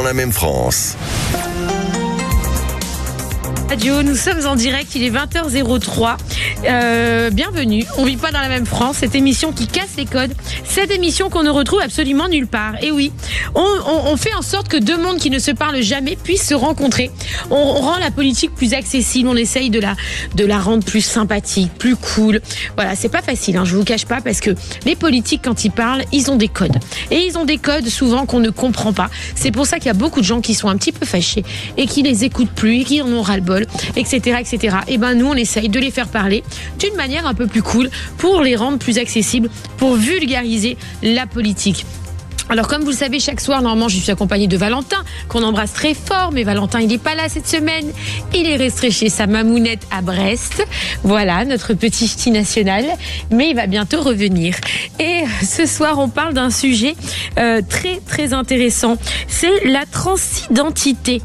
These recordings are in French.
la même France. Radio, nous sommes en direct, il est 20h03. Bienvenue, on vit pas dans la même France, cette émission qui casse les codes, cette émission qu'on ne retrouve absolument nulle part. Et oui, on fait en sorte que deux mondes qui ne se parlent jamais puissent se rencontrer. On rend la politique plus accessible, on essaye de la rendre plus sympathique, plus cool. Voilà, c'est pas facile, je vous cache pas, parce que les politiques, quand ils parlent, ils ont des codes. Et ils ont des codes souvent qu'on ne comprend pas. C'est pour ça qu'il y a beaucoup de gens qui sont un petit peu fâchés et qui les écoutent plus et qui en ont ras-le-bol, etc., etc. Et ben nous, on essaye de les faire parler d'une manière un peu plus cool pour les rendre plus accessibles, pour vulgariser la politique. Alors comme vous le savez, chaque soir, normalement, je suis accompagnée de Valentin, qu'on embrasse très fort, mais Valentin, il n'est pas là cette semaine. Il est resté chez sa mamounette à Brest. Voilà, notre petit ch'ti national. Mais il va bientôt revenir. Et ce soir, on parle d'un sujet très, très intéressant. C'est la transidentité.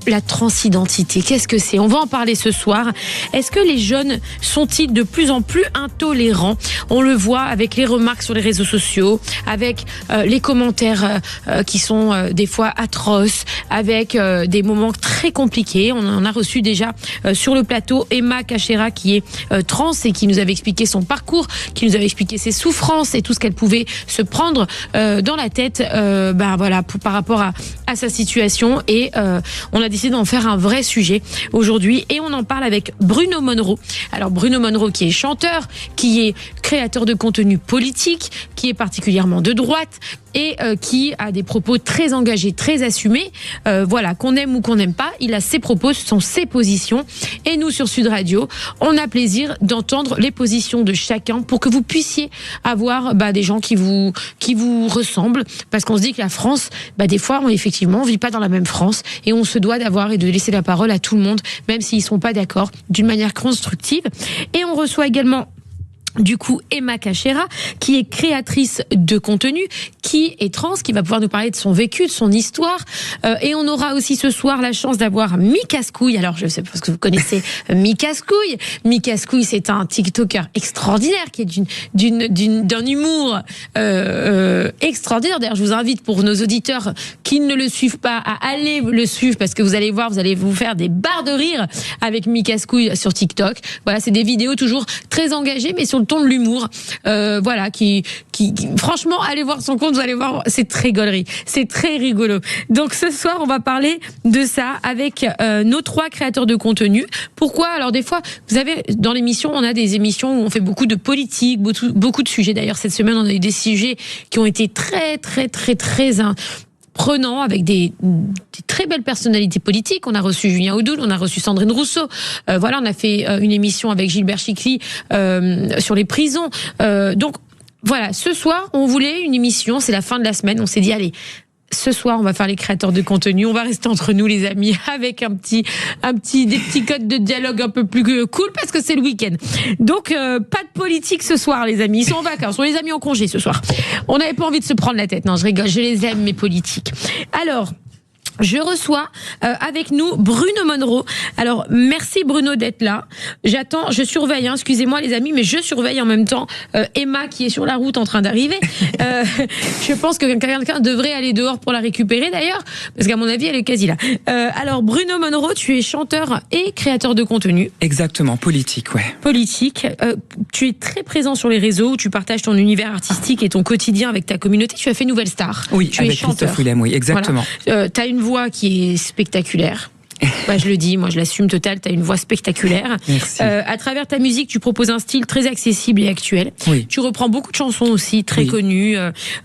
La transidentité, qu'est-ce que c'est ? On va en parler ce soir. Est-ce que les jeunes sont-ils de plus en plus intolérants ? On le voit avec les remarques sur les réseaux sociaux, avec les commentaires qui sont des fois atroces, avec des moments très compliqués. On en a reçu déjà sur le plateau Emma Cachera qui est trans et qui nous avait expliqué son parcours, qui nous avait expliqué ses souffrances et tout ce qu'elle pouvait se prendre dans la tête par rapport à sa situation. Et on a décidé d'en faire un vrai sujet aujourd'hui et on en parle avec Bruno Monro. Alors Bruno Monro qui est chanteur, qui est créateur de contenu politique, qui est particulièrement de droite et qui a des propos très engagés, très assumés. Qu'on aime ou qu'on n'aime pas, il a ses propos, ce sont ses positions. Et nous, sur Sud Radio, on a plaisir d'entendre les positions de chacun pour que vous puissiez avoir des gens qui vous ressemblent. Parce qu'on se dit que la France, des fois, on vit pas dans la même France et on se doit d'avoir et de laisser la parole à tout le monde, même s'ils sont pas d'accord, d'une manière constructive. Et on reçoit également du coup Emma Cachera, qui est créatrice de contenu, qui est trans, qui va pouvoir nous parler de son vécu, de son histoire. Et on aura aussi ce soir la chance d'avoir Mi-Casse-Couille. Alors je sais pas si vous connaissez Mi-Casse-Couille. Mi-Casse-Couille, c'est un TikToker extraordinaire qui est d'un humour extraordinaire. D'ailleurs, je vous invite, pour nos auditeurs qui ne le suivent pas, à aller le suivre, parce que vous allez voir, vous allez vous faire des barres de rire avec Mi-Casse-Couille sur TikTok. Voilà, c'est des vidéos toujours très engagées, mais sur le ton de l'humour, qui franchement, allez voir son compte, vous allez voir, c'est très gaulerie, c'est très rigolo. Donc ce soir, on va parler de ça avec nos trois créateurs de contenu. Pourquoi ? Alors des fois, vous savez, dans l'émission, on a des émissions où on fait beaucoup de politique, beaucoup de sujets. D'ailleurs, cette semaine, on a eu des sujets qui ont été très, très, très, très prenant, avec des très belles personnalités politiques. On a reçu Julien Audoul, on a reçu Sandrine Rousseau. On a fait une émission avec Gilbert Chicli sur les prisons. Donc voilà, ce soir, on voulait une émission, c'est la fin de la semaine, on s'est dit, allez, ce soir, on va faire les créateurs de contenu. On va rester entre nous, les amis, avec des petits codes de dialogue un peu plus cool, parce que c'est le week-end. Donc, pas de politique ce soir, les amis. Ils sont en vacances. On les a mis en congé ce soir. On n'avait pas envie de se prendre la tête. Non, je rigole. Je les aime, mes politiques. Alors, je reçois avec nous Bruno Monro. Alors, merci Bruno d'être là. Je surveille, excusez-moi les amis, mais je surveille en même temps Emma qui est sur la route en train d'arriver. Je pense que quelqu'un devrait aller dehors pour la récupérer d'ailleurs, parce qu'à mon avis, elle est quasi là. Alors, Bruno Monro, tu es chanteur et créateur de contenu. Exactement, politique, ouais. Politique. Tu es très présent sur les réseaux où tu partages ton univers artistique et ton quotidien avec ta communauté. Tu as fait Nouvelle Star. Oui, tu avec es chanteur. Christophe Willem, oui, exactement. Voilà. Tu as une voix qui est spectaculaire. Je le dis, moi je l'assume total, t'as une voix spectaculaire. Merci. À travers ta musique, tu proposes un style très accessible et actuel. Oui. Tu reprends beaucoup de chansons aussi, très connues,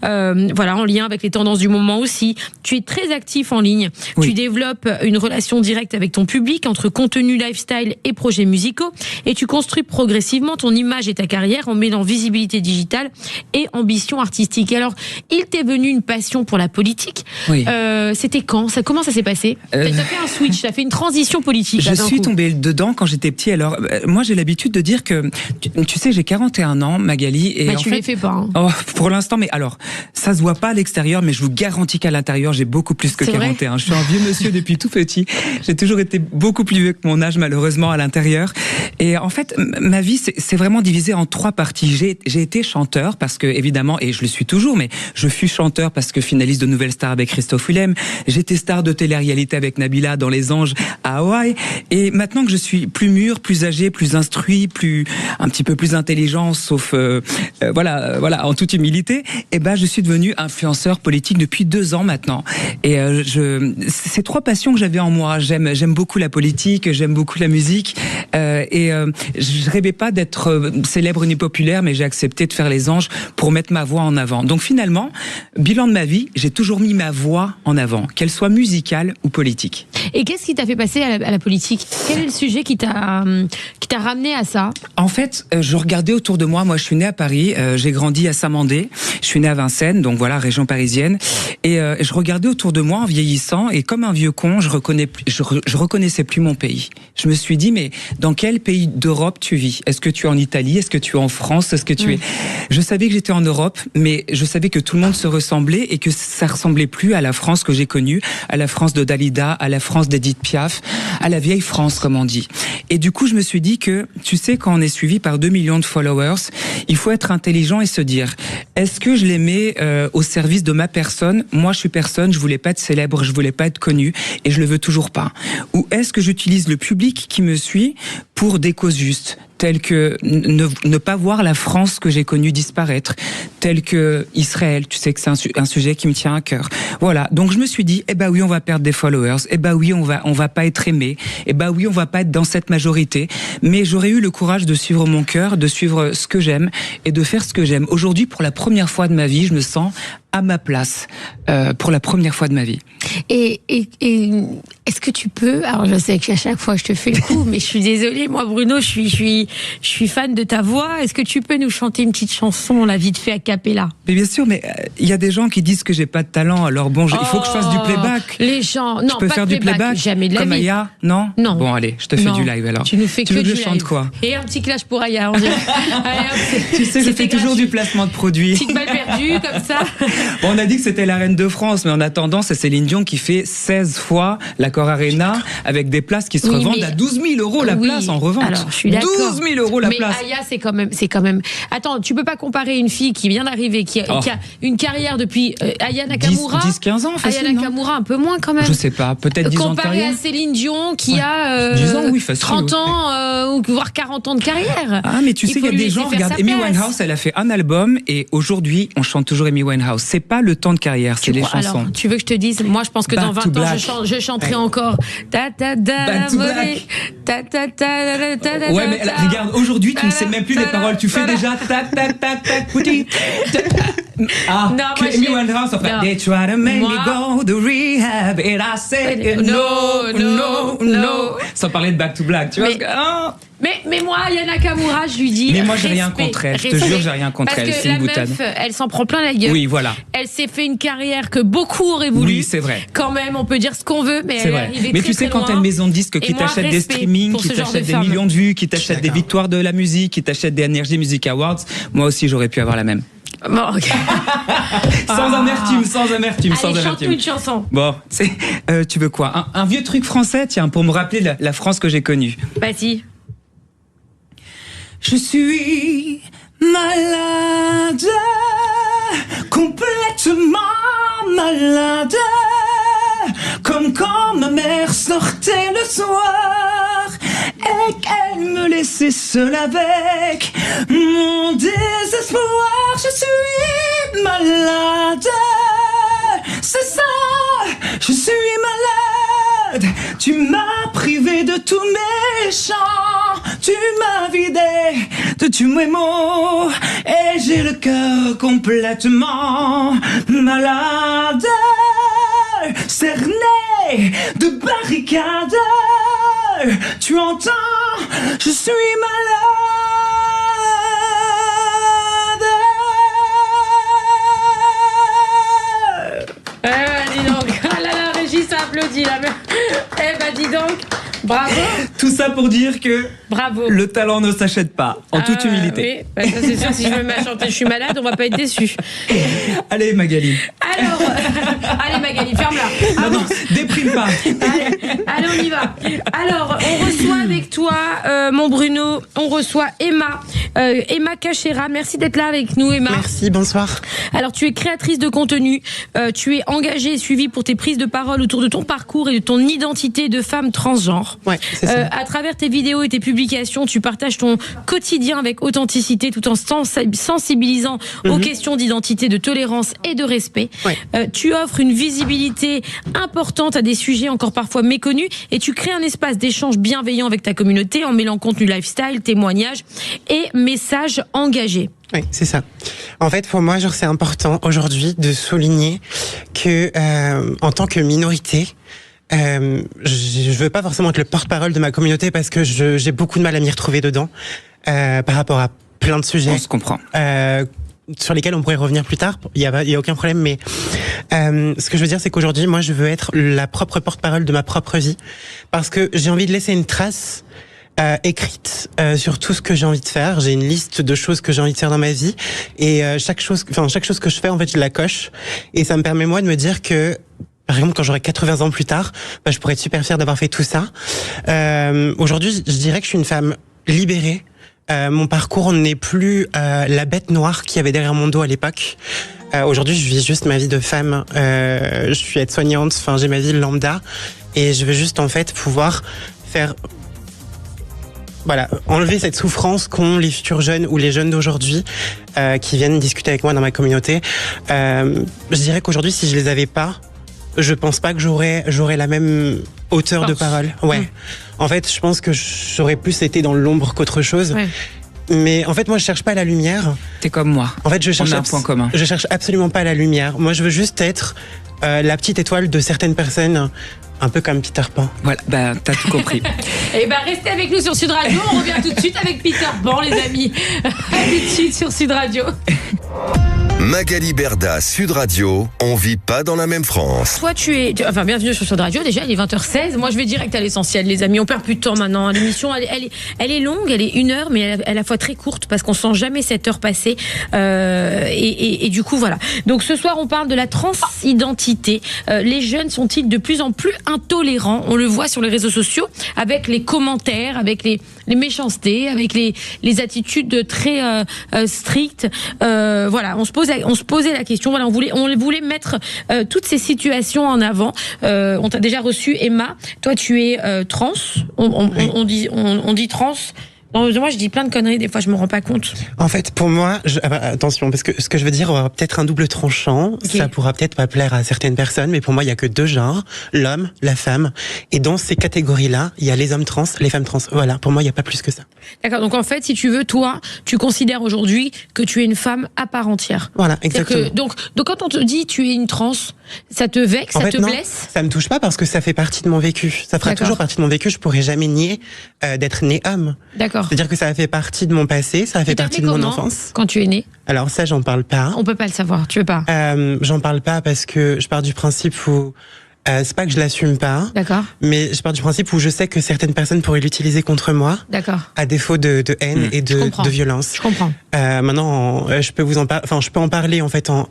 en lien avec les tendances du moment aussi. Tu es très actif en ligne. Oui. Tu développes une relation directe avec ton public, entre contenu lifestyle et projets musicaux. Et tu construis progressivement ton image et ta carrière en mêlant visibilité digitale et ambition artistique. Alors, il t'est venu une passion pour la politique. Oui. C'était quand ? Comment ça s'est passé ? T'as fait un switch tu as fait une transition politique. Je suis tombée dedans quand j'étais petit. Alors, moi, j'ai l'habitude de dire que, tu sais, j'ai 41 ans, Magali. Et tu les fais pas. Hein. Oh, pour l'instant, mais alors, ça se voit pas à l'extérieur, mais je vous garantis qu'à l'intérieur, j'ai beaucoup plus que 41. Je suis un vieux monsieur depuis tout petit. J'ai toujours été beaucoup plus vieux que mon âge, malheureusement, à l'intérieur. Et en fait, ma vie, c'est vraiment divisé en 3 parties. J'ai été chanteur parce que, évidemment, et je le suis toujours, mais je fus chanteur parce que finaliste de Nouvelle Star avec Christophe Willem. J'étais star de télé-réalité avec Nabila dans Les Anges à Hawaï. Et maintenant que je suis plus mûr, plus âgé, plus instruit, un petit peu plus intelligent, sauf, voilà, en toute humilité, je suis devenu influenceur politique depuis 2 ans maintenant. Et c'est 3 passions que j'avais en moi. J'aime beaucoup la politique, j'aime beaucoup la musique. Je rêvais pas d'être célèbre ni populaire, mais j'ai accepté de faire Les Anges pour mettre ma voix en avant. Donc finalement, bilan de ma vie, j'ai toujours mis ma voix en avant, qu'elle soit musicale ou politique. Et qu'est-ce qui t'a fait passer à la politique ? Quel est le sujet qui t'a ramené à ça ? En fait, je regardais autour de moi. Moi, je suis née à Paris, j'ai grandi à Saint-Mandé, je suis née à Vincennes, donc voilà, région parisienne. Et je regardais autour de moi en vieillissant, et comme un vieux con, je reconnaissais plus mon pays. Je me suis dit, mais dans quel pays d'Europe tu vis ? Est-ce que tu es en Italie ? Est-ce que tu es en France ? Est-ce que tu es... Je savais que j'étais en Europe, mais je savais que tout le monde se ressemblait et que ça ressemblait plus à la France que j'ai connue, à la France de Dalida, à la France d'Edith Piaf, à la vieille France, comme on dit. Et du coup, je me suis dit que, tu sais, quand on est suivi par 2 millions de followers, il faut être intelligent et se dire, est-ce que je les mets au service de ma personne ? Moi, je suis personne, je voulais pas être célèbre, je voulais pas être connu, et je le veux toujours pas. Ou est-ce que j'utilise le public qui me suit pour des causes justes, telles que ne pas voir la France que j'ai connue disparaître, telle que Israël, tu sais que c'est un sujet qui me tient à cœur. Voilà, donc je me suis dit, oui, on va perdre des followers, oui, on va pas être aimé, oui, on va pas être dans cette majorité, mais j'aurais eu le courage de suivre mon cœur, de suivre ce que j'aime et de faire ce que j'aime. Aujourd'hui, pour la première fois de ma vie, je me sens à ma place pour la première fois de ma vie. Et est-ce que tu peux, alors je sais qu'à chaque fois je te fais le coup, mais je suis désolée, moi Bruno, je suis fan de ta voix. Est-ce que tu peux nous chanter une petite chanson, la vite fait a cappella ? Mais bien sûr, mais il y a des gens qui disent que j'ai pas de talent, alors bon, il faut que je fasse du playback. Les gens, non, je peux pas faire de playback, jamais de la comme vie. Aya, non ? Non. Bon allez, je te fais du live alors. Tu nous fais tu que veux du que je chante live. quoi ? Et un petit clash pour Aya, on dirait. Allez, tu sais, je fais toujours du placement de produits. Petite balle perdue, comme ça. Bon, on a dit que c'était la reine de France, mais en attendant, c'est Céline Dion qui fait 16 fois l'Accor Arena avec des places qui se revendent à 12 000 € la place en revente. Alors, je suis d'accord. 12 000 € la place. Mais Aya, c'est quand même. Attends, tu peux pas comparer une fille qui vient d'arriver, qui a une carrière depuis Aya Nakamura. 10-15 ans, facile. Aya Nakamura, un peu moins quand même. Je sais pas, peut-être 10 ans de carrière. Comparé à Céline Dion qui a 10 ans, oui, facile, 30 ans, ou voire 40 ans de carrière. Ah, mais tu sais, il y a des gens, regarde, Amy Winehouse, elle a fait un album et aujourd'hui, on chante toujours Amy Winehouse. C'est pas le temps de carrière, c'est les chansons. Alors, tu veux que je te dise, moi je pense que dans 20 ans, je chanterai encore Back to Black. Ouais, mais regarde, aujourd'hui, tu ne sais même plus les paroles. Tu fais déjà Amy Winehouse, enfin, they try to make me go to rehab and I say no. Sans parler de Back to Black, tu vois. Mais moi, Aya Nakamura, je lui dis. Mais moi, j'ai rien contre elle. Je te jure, j'ai rien contre elle. C'est une boutade. Meuf, elle s'en prend plein la gueule. Oui, voilà. Elle s'est fait une carrière que beaucoup auraient voulu. Oui, c'est vrai. Quand même, on peut dire ce qu'on veut, mais elle est arrivée mais très, tu sais, quand t'as une maison de disques qui t'achète des streamings, qui t'achète des millions de vues, qui t'achète des victoires de la musique, qui t'achète des Energy Music Awards, moi aussi, j'aurais pu avoir la même. Bon, okay. Sans amertume. Allez, chante-nous une chanson. Bon, tu veux quoi, un vieux truc français, tiens, pour me rappeler la France que j'ai connue. Vas-y. Je suis malade, complètement malade, comme quand ma mère sortait le soir et qu'elle me laissait seule avec mon désespoir. Je suis malade, c'est ça, je suis malade. Tu m'as privé de tous mes chants, tu m'as vidé de tous mes mots et j'ai le cœur complètement malade, cerné de barricades. Tu entends, je suis malade. Dis donc, la régie s'applaudit. dit la même. Eh ben, dis donc. Bravo. Tout ça pour dire que Bravo. Le talent ne s'achète pas, en toute humilité. Oui, bah, ça c'est sûr, si je me mets à chanter Je suis malade, on va pas être déçus. Allez Magali. Alors, allez Magali, ferme-la. Non, déprime pas. Allez, on y va. Alors, on reçoit avec toi, mon Bruno, on reçoit Emma. Emma Cachera, merci d'être là avec nous, Emma. Merci, bonsoir. Alors, tu es créatrice de contenu, tu es engagée et suivie pour tes prises de parole autour de ton parcours et de ton identité de femme transgenre. Ouais, c'est ça. À travers tes vidéos et tes publications, tu partages ton quotidien avec authenticité tout en sensibilisant aux questions d'identité, de tolérance et de respect. Ouais. Tu offres une visibilité importante à des sujets encore parfois méconnus et tu crées un espace d'échange bienveillant avec ta communauté en mêlant contenu lifestyle, témoignages et messages engagés. Oui, c'est ça. En fait, pour moi, c'est important aujourd'hui de souligner que, en tant que minorité, je veux pas forcément être le porte-parole de ma communauté parce que j'ai beaucoup de mal à m'y retrouver dedans, par rapport à plein de sujets. On se comprend. Sur lesquels on pourrait revenir plus tard. Il y a aucun problème, mais ce que je veux dire, c'est qu'aujourd'hui, moi, je veux être la propre porte-parole de ma propre vie parce que j'ai envie de laisser une trace écrite sur tout ce que j'ai envie de faire. J'ai une liste de choses que j'ai envie de faire dans ma vie et chaque chose que je fais, en fait, je la coche et ça me permet moi de me dire que par exemple, quand j'aurai 80 ans plus tard, je pourrais être super fière d'avoir fait tout ça. Aujourd'hui, je dirais que je suis une femme libérée. Mon parcours n'est plus la bête noire qu'il y avait derrière mon dos à l'époque. Aujourd'hui, je vis juste ma vie de femme. Je suis aide-soignante, j'ai ma vie lambda. Et je veux juste, en fait, pouvoir faire... Voilà, enlever cette souffrance qu'ont les futurs jeunes ou les jeunes d'aujourd'hui qui viennent discuter avec moi dans ma communauté. Je dirais qu'aujourd'hui, si je les avais pas, je pense pas que j'aurais la même hauteur de parole. Ouais. En fait, je pense que j'aurais plus été dans l'ombre qu'autre chose. Ouais. Mais en fait, moi, je cherche pas la lumière. T'es comme moi. En fait, on a un point commun. Je cherche absolument pas la lumière. Moi, je veux juste être la petite étoile de certaines personnes, un peu comme Peter Pan. Voilà, t'as tout compris. Et restez avec nous sur Sud Radio. On revient tout de suite avec Peter Pan, les amis. À tout de suite sur Sud Radio. Magali Berda, Sud Radio, on vit pas dans la même France. Toi, bienvenue sur Sud Radio. Déjà, il est 20h16. Moi, je vais direct à l'essentiel, les amis. On perd plus de temps maintenant. L'émission, elle est longue, elle est 1 heure, mais elle est à la fois très courte parce qu'on sent jamais cette heure passer. Et du coup, voilà. Donc, ce soir, on parle de la transidentité. Les jeunes sont-ils de plus en plus intolérants? On le voit sur les réseaux sociaux avec les commentaires, avec les méchancetés, avec les attitudes très strictes. Voilà, on se posait la question. Voilà, on voulait mettre toutes ces situations en avant. On t'a déjà reçu, Emma. Toi, tu es trans. On dit trans. Non, moi, je dis plein de conneries, des fois, je me rends pas compte. En fait, pour moi, attention, parce que ce que je veux dire aura peut-être un double tranchant. Okay. Ça pourra peut-être pas plaire à certaines personnes, mais pour moi, il y a que 2 genres, l'homme, la femme. Et dans ces catégories-là, il y a les hommes trans, les femmes trans. Voilà, pour moi, il n'y a pas plus que ça. D'accord, donc en fait, si tu veux, toi, tu considères aujourd'hui que tu es une femme à part entière. Voilà, exactement. Donc quand on te dit tu es une trans, ça te vexe, ça te blesse? Ça me touche pas parce que ça fait partie de mon vécu. Ça fera toujours partie de mon vécu. Je pourrais jamais nier d'être né homme. D'accord. C'est-à-dire que ça a fait partie de mon passé, ça a fait partie de mon enfance. Quand tu es né? Alors ça, j'en parle pas. On peut pas le savoir, tu veux pas? J'en parle pas parce que je pars du principe où c'est pas que je l'assume pas. D'accord. Mais je pars du principe où je sais que certaines personnes pourraient l'utiliser contre moi. D'accord. À défaut de haine et de violence. Je comprends. Maintenant, je peux je peux en parler en fait en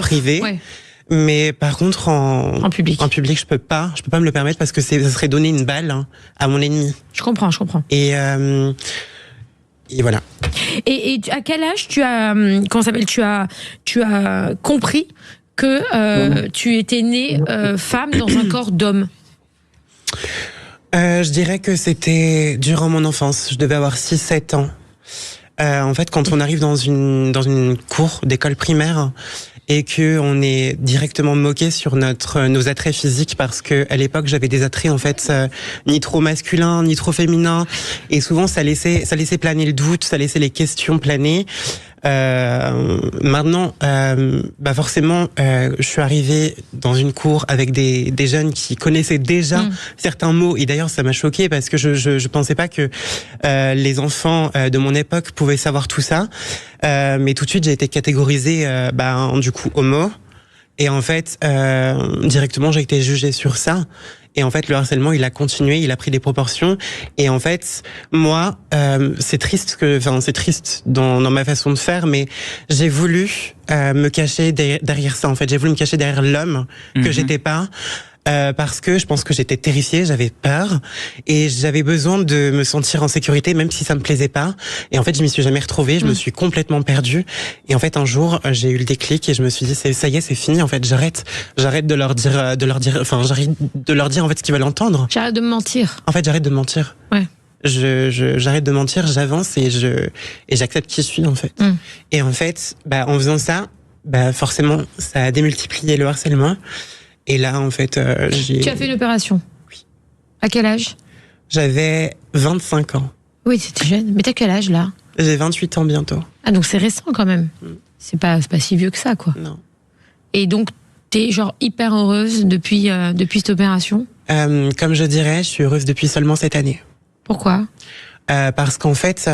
privé. Ouais. Mais par contre, en public, je peux pas me le permettre parce que ça serait donner une balle à mon ennemi. Je comprends. Et voilà. Et à quel âge tu as compris que tu étais née femme dans un corps d'homme? Je dirais que c'était durant mon enfance. Je devais avoir 6-7 ans. En fait, quand on arrive dans une cour d'école primaire et que on est directement moqué sur nos attraits physiques parce que à l'époque j'avais des attraits en fait ni trop masculins ni trop féminins et souvent ça laissait planer le doute, ça laissait les questions planer. Maintenant, forcément, je suis arrivée dans une cour avec des jeunes qui connaissaient déjà certains mots et d'ailleurs ça m'a choquée parce que je pensais pas que les enfants de mon époque pouvaient savoir tout ça. Mais tout de suite j'ai été catégorisée du coup homo Et en fait, directement, j'ai été jugée sur ça. Et en fait, le harcèlement, il a continué, il a pris des proportions. Et en fait, moi, c'est triste dans ma façon de faire, mais j'ai voulu me cacher derrière ça. En fait, j'ai voulu me cacher derrière l'homme que j'étais pas. Parce que je pense que j'étais terrifiée, j'avais peur et j'avais besoin de me sentir en sécurité, même si ça me plaisait pas. Et en fait, je m'y suis jamais retrouvée, je me suis complètement perdue. Et en fait, un jour, j'ai eu le déclic et je me suis dit, ça y est, c'est fini. En fait, j'arrête de leur dire, j'arrête de leur dire en fait ce qu'ils veulent entendre. J'arrête de me mentir. En fait, j'arrête de mentir. Ouais. J'arrête de mentir, j'avance et j'accepte qui je suis en fait. Et en fait, en faisant ça, forcément, ça a démultiplié le harcèlement. Et là, en fait, Tu as fait une opération? Oui. À quel âge? J'avais 25 ans. Oui, c'était jeune. Mais t'as quel âge, là? J'ai 28 ans bientôt. Ah, donc c'est récent, quand même. C'est pas si vieux que ça, quoi. Non. Et donc, t'es genre hyper heureuse depuis cette opération? Comme je dirais, je suis heureuse depuis seulement cette année. Pourquoi? Parce qu'en fait,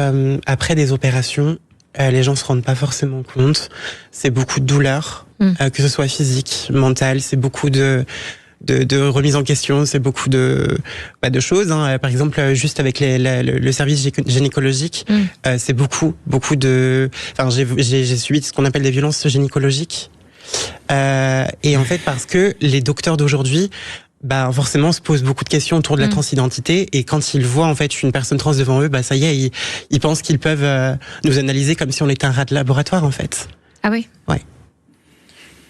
après des opérations, les gens se rendent pas forcément compte. C'est beaucoup de douleur, que ce soit physique, mentale. C'est beaucoup de remise en question. C'est beaucoup de choses. Hein. Par exemple, juste avec le service gynécologique, c'est beaucoup de. Enfin, j'ai subi ce qu'on appelle des violences gynécologiques. Et en fait, parce que les docteurs d'aujourd'hui, forcément, se posent beaucoup de questions autour de la transidentité, et quand ils voient en fait une personne trans devant eux, ça y est, ils pensent qu'ils peuvent nous analyser comme si on était un rat de laboratoire en fait. Ah oui? Ouais.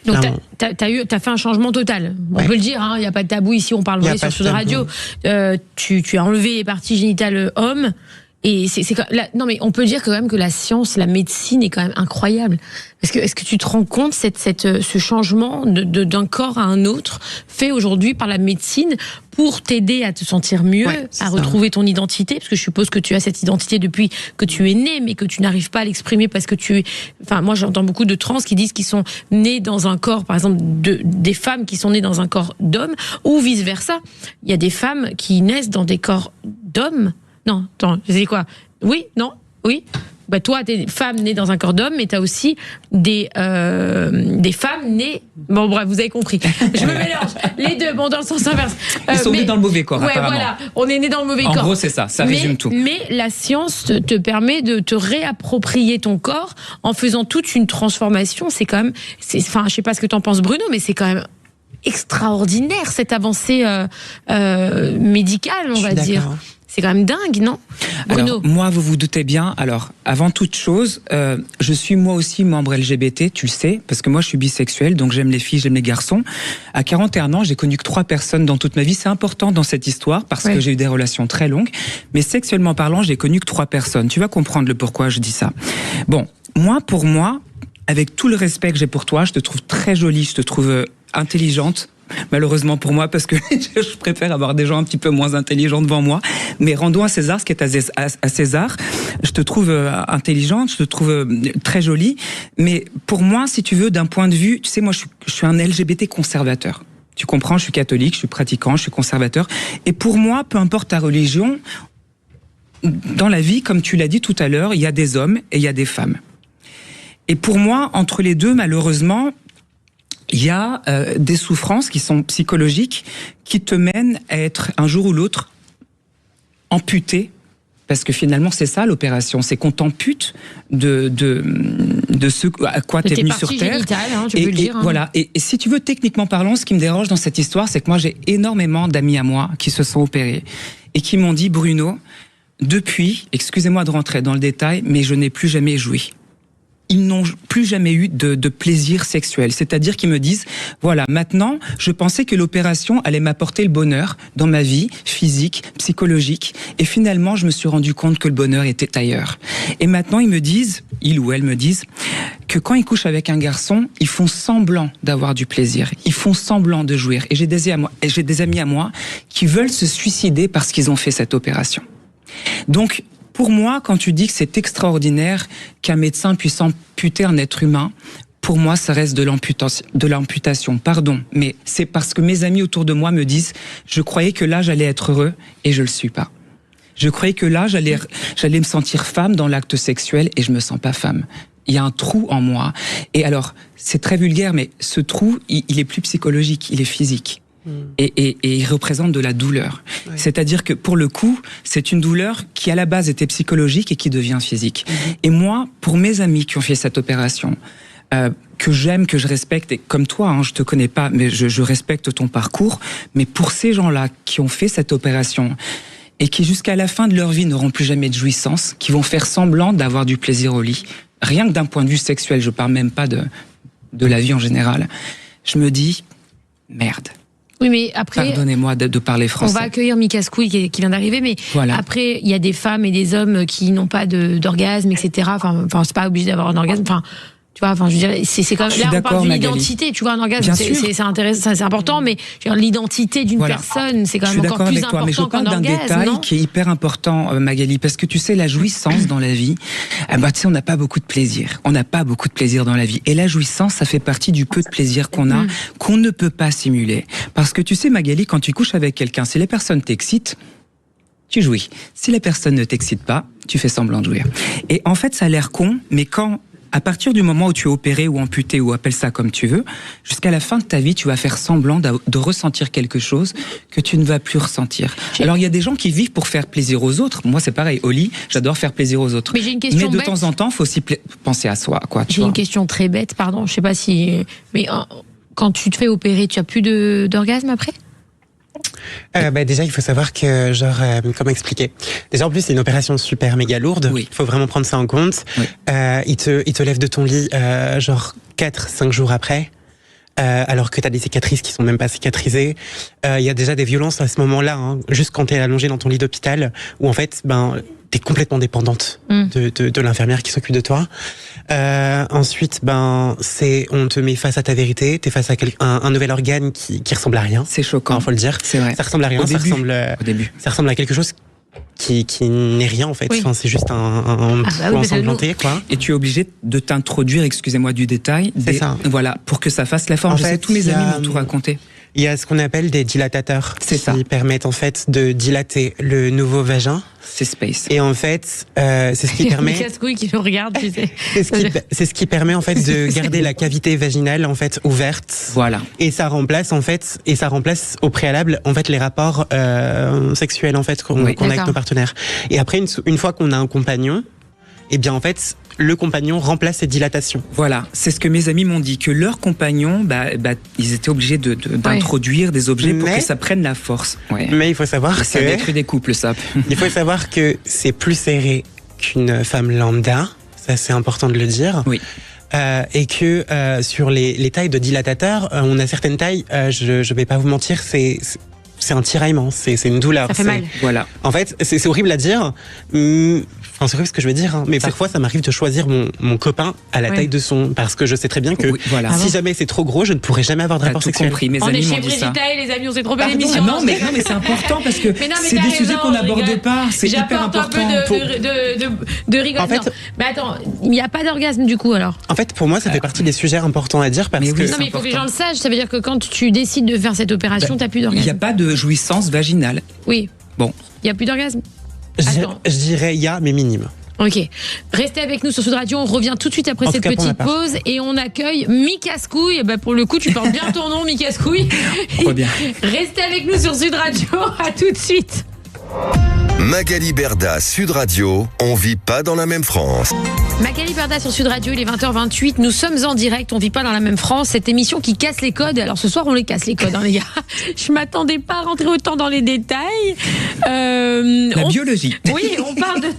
Donc t'as fait un changement total. On peut le dire, il n'y a pas de tabou ici, on parle vrai sur Sud Radio. Tu as enlevé les parties génitales hommes. Et non, mais on peut dire quand même que la science, la médecine est quand même incroyable. Est-ce que tu te rends compte ce changement d'un corps à un autre fait aujourd'hui par la médecine pour t'aider à te sentir mieux, à retrouver ton identité? Parce que je suppose que tu as cette identité depuis que tu es né, mais que tu n'arrives pas à l'exprimer parce que moi j'entends beaucoup de trans qui disent qu'ils sont nés dans un corps, par exemple des femmes qui sont nées dans un corps d'homme, ou vice versa. Il y a des femmes qui naissent dans des corps d'hommes. Non, attends, c'est quoi? Oui, non, oui. Toi, t'es femme née dans un corps d'homme, mais t'as aussi des femmes nées. Bon, bref, vous avez compris. Je me mélange les deux. Bon, dans le sens inverse. Ils sont nés dans le mauvais corps. Ouais, apparemment. voilà. On est nés dans le mauvais corps. En gros, c'est ça. Ça résume tout. Mais la science te permet de te réapproprier ton corps en faisant toute une transformation. C'est quand même. Enfin, je sais pas ce que t'en penses, Bruno, mais c'est quand même extraordinaire cette avancée médicale, on va dire. C'est quand même dingue, non, Bruno? Alors, moi, vous vous doutez bien. Alors, avant toute chose, je suis moi aussi membre LGBT, tu le sais, parce que moi, je suis bisexuel, donc j'aime les filles, j'aime les garçons. À 41 ans, j'ai connu que 3 personnes dans toute ma vie. C'est important dans cette histoire, parce que j'ai eu des relations très longues. Mais sexuellement parlant, j'ai connu que 3 personnes. Tu vas comprendre le pourquoi je dis ça. Bon, pour moi, avec tout le respect que j'ai pour toi, je te trouve très jolie, je te trouve intelligente. Malheureusement pour moi, parce que je préfère avoir des gens un petit peu moins intelligents devant moi. Mais rendons à César ce qui est à César. Je te trouve intelligente, je te trouve très jolie. Mais pour moi, si tu veux, d'un point de vue, tu sais, moi, je suis un LGBT conservateur. Tu comprends, je suis catholique, je suis pratiquant, je suis conservateur. Et pour moi, peu importe ta religion, dans la vie, comme tu l'as dit tout à l'heure, il y a des hommes et il y a des femmes. Et pour moi, entre les deux, malheureusement, il y a des souffrances qui sont psychologiques, qui te mènent à être un jour ou l'autre amputé, parce que finalement c'est ça l'opération, c'est qu'on t'ampute de ce à quoi t'es venu sur Terre. Tu peux le dire. Voilà. Et si tu veux, techniquement parlant, ce qui me dérange dans cette histoire, c'est que moi j'ai énormément d'amis à moi qui se sont opérés et qui m'ont dit, Bruno, depuis, excusez-moi de rentrer dans le détail, mais je n'ai plus jamais joui. Ils n'ont plus jamais eu de plaisir sexuel. C'est-à-dire qu'ils me disent, voilà, maintenant, je pensais que l'opération allait m'apporter le bonheur dans ma vie physique, psychologique. Et finalement, je me suis rendu compte que le bonheur était ailleurs. Et maintenant, ils ou elles me disent, que quand ils couchent avec un garçon, ils font semblant d'avoir du plaisir. Ils font semblant de jouir. Et j'ai des amis à moi qui veulent se suicider parce qu'ils ont fait cette opération. Donc, pour moi, quand tu dis que c'est extraordinaire qu'un médecin puisse amputer un être humain, pour moi, ça reste de l'amputation. Pardon, mais c'est parce que mes amis autour de moi me disent, je croyais que là, j'allais être heureux et je le suis pas. Je croyais que là, j'allais me sentir femme dans l'acte sexuel et je me sens pas femme. Il y a un trou en moi. Et alors, c'est très vulgaire, mais ce trou, il est plus psychologique, il est physique. Et il représente de la douleur. Ouais. C'est-à-dire que pour le coup, c'est une douleur qui à la base était psychologique et qui devient physique. Et moi, pour mes amis qui ont fait cette opération, que j'aime, que je respecte, et comme toi, hein, je te connais pas, mais je respecte ton parcours, mais pour ces gens-là qui ont fait cette opération et qui jusqu'à la fin de leur vie n'auront plus jamais de jouissance, qui vont faire semblant d'avoir du plaisir au lit, rien que d'un point de vue sexuel, je parle même pas de la vie en général, je me dis, merde. Oui, mais après, pardonnez-moi de parler français. On va accueillir Mika Skouï qui vient d'arriver, mais voilà. Après, il y a des femmes et des hommes qui n'ont pas d'orgasme, etc. Enfin, c'est pas obligé d'avoir un orgasme. Enfin, tu vois, enfin, je veux dire, c'est quand même là on parle d'une identité. Tu vois, un orgasme, c'est intéressant, c'est important, mais l'identité d'une personne, c'est quand même encore plus important qu'un orgasme. Mais je parle d'un détail qui est hyper important, Magali, parce que tu sais, la jouissance dans la vie, tu sais, on n'a pas beaucoup de plaisir. On n'a pas beaucoup de plaisir dans la vie. Et la jouissance, ça fait partie du peu de plaisir qu'on a, qu'on ne peut pas simuler. Parce que tu sais, Magali, quand tu couches avec quelqu'un, si les personnes t'excitent, tu jouis. Si la personne ne t'excite pas, tu fais semblant de jouir. Et en fait, ça a l'air con, mais à partir du moment où tu es opéré ou amputé, ou appelle ça comme tu veux, jusqu'à la fin de ta vie, tu vas faire semblant de ressentir quelque chose que tu ne vas plus ressentir. Alors, il y a des gens qui vivent pour faire plaisir aux autres. Moi, c'est pareil. Au lit, j'adore faire plaisir aux autres. Mais j'ai une question de temps en temps, il faut aussi penser à soi, quoi. J'ai une question très bête, pardon. Je sais pas si... Mais quand tu te fais opérer, tu as plus d'orgasme après ? Déjà, il faut savoir que, comment expliquer ? Déjà, en plus, c'est une opération super méga lourde. Oui. Il faut vraiment prendre ça en compte. Oui. Il te lève de ton lit, 4-5 jours après. Alors que t'as des cicatrices qui sont même pas cicatrisées. Il y a déjà des violences à ce moment-là, hein, juste quand t'es allongé dans ton lit d'hôpital, où en fait, t'es complètement dépendante de l'infirmière qui s'occupe de toi. Ensuite, on te met face à ta vérité, t'es face à un nouvel organe qui ressemble à rien. C'est choquant. Faut le dire. C'est vrai. Ça ressemble à rien. Au début. Ça ressemble à quelque chose qui n'est rien en fait. Oui. Enfin, c'est juste un ensanglanté, quoi. Et tu es obligé de t'introduire, excusez-moi du détail, ça. Voilà, pour que ça fasse la forme. Je sais, tous mes amis m'ont tout raconté. Il y a ce qu'on appelle des dilatateurs qui permettent en fait de dilater le nouveau vagin. C'est space. Et en fait, c'est ce qui permet. Casse-couille qui nous regarde, tu sais. C'est ce qui permet en fait de garder la cavité vaginale en fait ouverte. Voilà. Et ça remplace au préalable en fait les rapports sexuels en fait qu'on a avec nos partenaires. Et après une fois qu'on a un compagnon, eh bien en fait le compagnon remplace ces dilatations. Voilà, c'est ce que mes amis m'ont dit, que leurs compagnons, ils étaient obligés d'introduire des objets pour que ça prenne la force. Ouais. Mais il faut savoir que... Ça détruit des couples, ça. Il faut savoir que c'est plus serré qu'une femme lambda, ça c'est important de le dire. Oui. Et que sur les tailles de dilatateurs, on a certaines tailles, je vais pas vous mentir, c'est un tiraillement, c'est une douleur. Ça fait mal. Voilà. En fait, c'est horrible à dire. Enfin, c'est horrible ce que je veux dire, hein, mais parfois ça m'arrive de choisir mon copain à la taille de son, parce que je sais très bien que si jamais c'est trop gros, je ne pourrais jamais avoir de rapport sexuel. Compris. Mes amis m'ont dit ça. On est chez Brigitte et les amis, on s'est trompé l'émission. Non, mais c'est important parce que c'est des sujets qu'on n'aborde pas. C'est hyper important. J'apporte un peu de rigole. En fait, mais attends, il n'y a pas d'orgasme du coup alors. En fait, pour moi, ça fait partie des sujets importants à dire parce que. Non, mais il faut que les gens le sachent. Ça veut dire que quand tu décides de faire cette opération, t'as plus d'orgasme. Il n'y a pas de jouissance vaginale. Oui. Bon. Il n'y a plus d'orgasme. Je dirais il y a, mais minime. Ok. Restez avec nous sur Sud Radio. On revient tout de suite après cette petite pause et on accueille Mika Skouï. Pour le coup, tu portes bien ton nom, Mika Skouï. Bien. Restez avec nous sur Sud Radio. À tout de suite. Magali Berda, Sud Radio, on vit pas dans la même France. Magali Berda sur Sud Radio, il est 20h28. Nous sommes en direct, on vit pas dans la même France. Cette émission qui casse les codes. Alors ce soir, on les casse les codes, les gars. Je m'attendais pas à rentrer autant dans les détails. La biologie. Oui, on parle de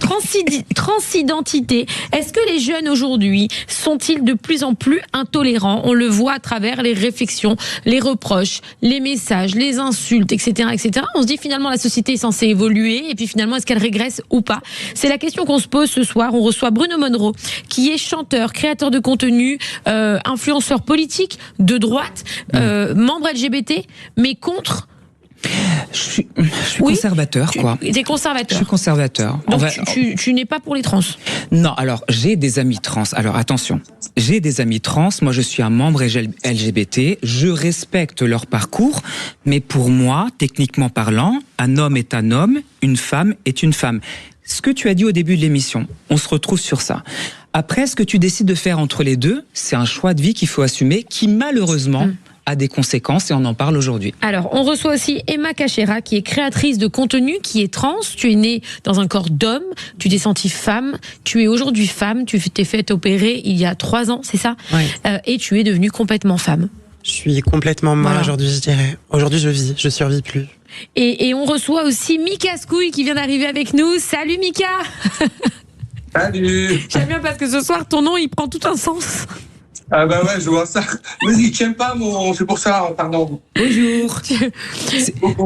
transidentité. Est-ce que les jeunes aujourd'hui sont-ils de plus en plus intolérants ? On le voit à travers les réflexions, les reproches, les messages, les insultes, etc., etc. On se dit finalement la société est censée évoluer et puis finalement est-ce qu'elle régresse ou pas ? C'est la question qu'on se pose ce soir. On reçoit Bruno Monroe, qui est chanteur, créateur de contenu, influenceur politique de droite, membre LGBT, mais contre... Je suis conservateur, quoi. T'es conservateur. Je suis conservateur. Donc tu n'es pas pour les trans. Non, alors j'ai des amis trans. Alors attention, j'ai des amis trans. Moi, je suis un membre LGBT. Je respecte leur parcours, mais pour moi, techniquement parlant, un homme est un homme, une femme est une femme. ce que tu as dit au début de l'émission, on se retrouve sur ça. Après, ce que tu décides de faire entre les deux, c'est un choix de vie qu'il faut assumer, qui malheureusement a des conséquences, et on en parle aujourd'hui. Alors, on reçoit aussi Emma Cachera, qui est créatrice de contenu, qui est trans. Tu es née dans un corps d'homme, tu t'es sentie femme, tu es aujourd'hui femme, tu t'es fait opérer il y a 3 ans, c'est ça ? Ouais. Et tu es devenue complètement femme. Je suis complètement moi aujourd'hui, je dirais. Aujourd'hui, je vis, je survis plus. Et on reçoit aussi Mika Skouille qui vient d'arriver avec nous. Salut Mika. Salut. J'aime bien parce que ce soir, ton nom, il prend tout un sens. Ah bah ouais, je vois ça. Mais il tient pas c'est pour ça, pardon. Bonjour.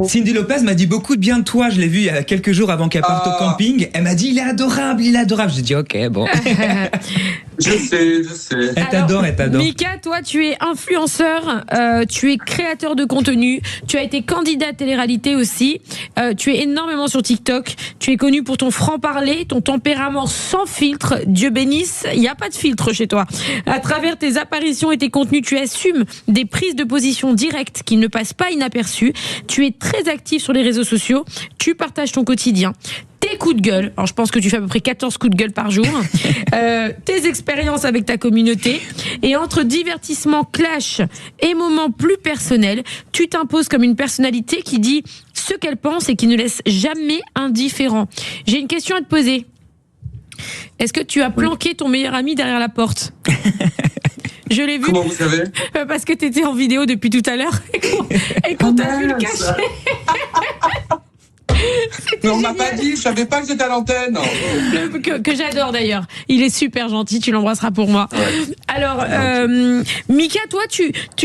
Cindy Lopez m'a dit beaucoup de bien de toi. Je l'ai vu il y a quelques jours avant qu'elle parte au camping. Elle m'a dit il est adorable, il est adorable. J'ai dit ok, bon. Je sais. Elle t'adore. Mika, toi, tu es influenceur, tu es créateur de contenu, tu as été candidat à télé-réalité aussi, tu es énormément sur TikTok, tu es connu pour ton franc-parler, ton tempérament sans filtre, Dieu bénisse, il n'y a pas de filtre chez toi. À travers tes apparitions et tes contenus, tu assumes des prises de position directes qui ne passent pas inaperçues, tu es très actif sur les réseaux sociaux, tu partages ton quotidien, tes coups de gueule, alors je pense que tu fais à peu près 14 coups de gueule par jour, tes expériences avec ta communauté, et entre divertissement, clash et moments plus personnels, tu t'imposes comme une personnalité qui dit ce qu'elle pense et qui ne laisse jamais indifférent. J'ai une question à te poser. Est-ce que tu as planqué ton meilleur ami derrière la porte ? Je l'ai vu. Comment vous savez ? Parce que tu étais en vidéo depuis tout à l'heure et qu'on t'a vu le cacher. Mais on m'a pas dit, je savais pas que j'étais à l'antenne. Que j'adore d'ailleurs. Il est super gentil, tu l'embrasseras pour moi. Ouais. Alors, Mika, toi,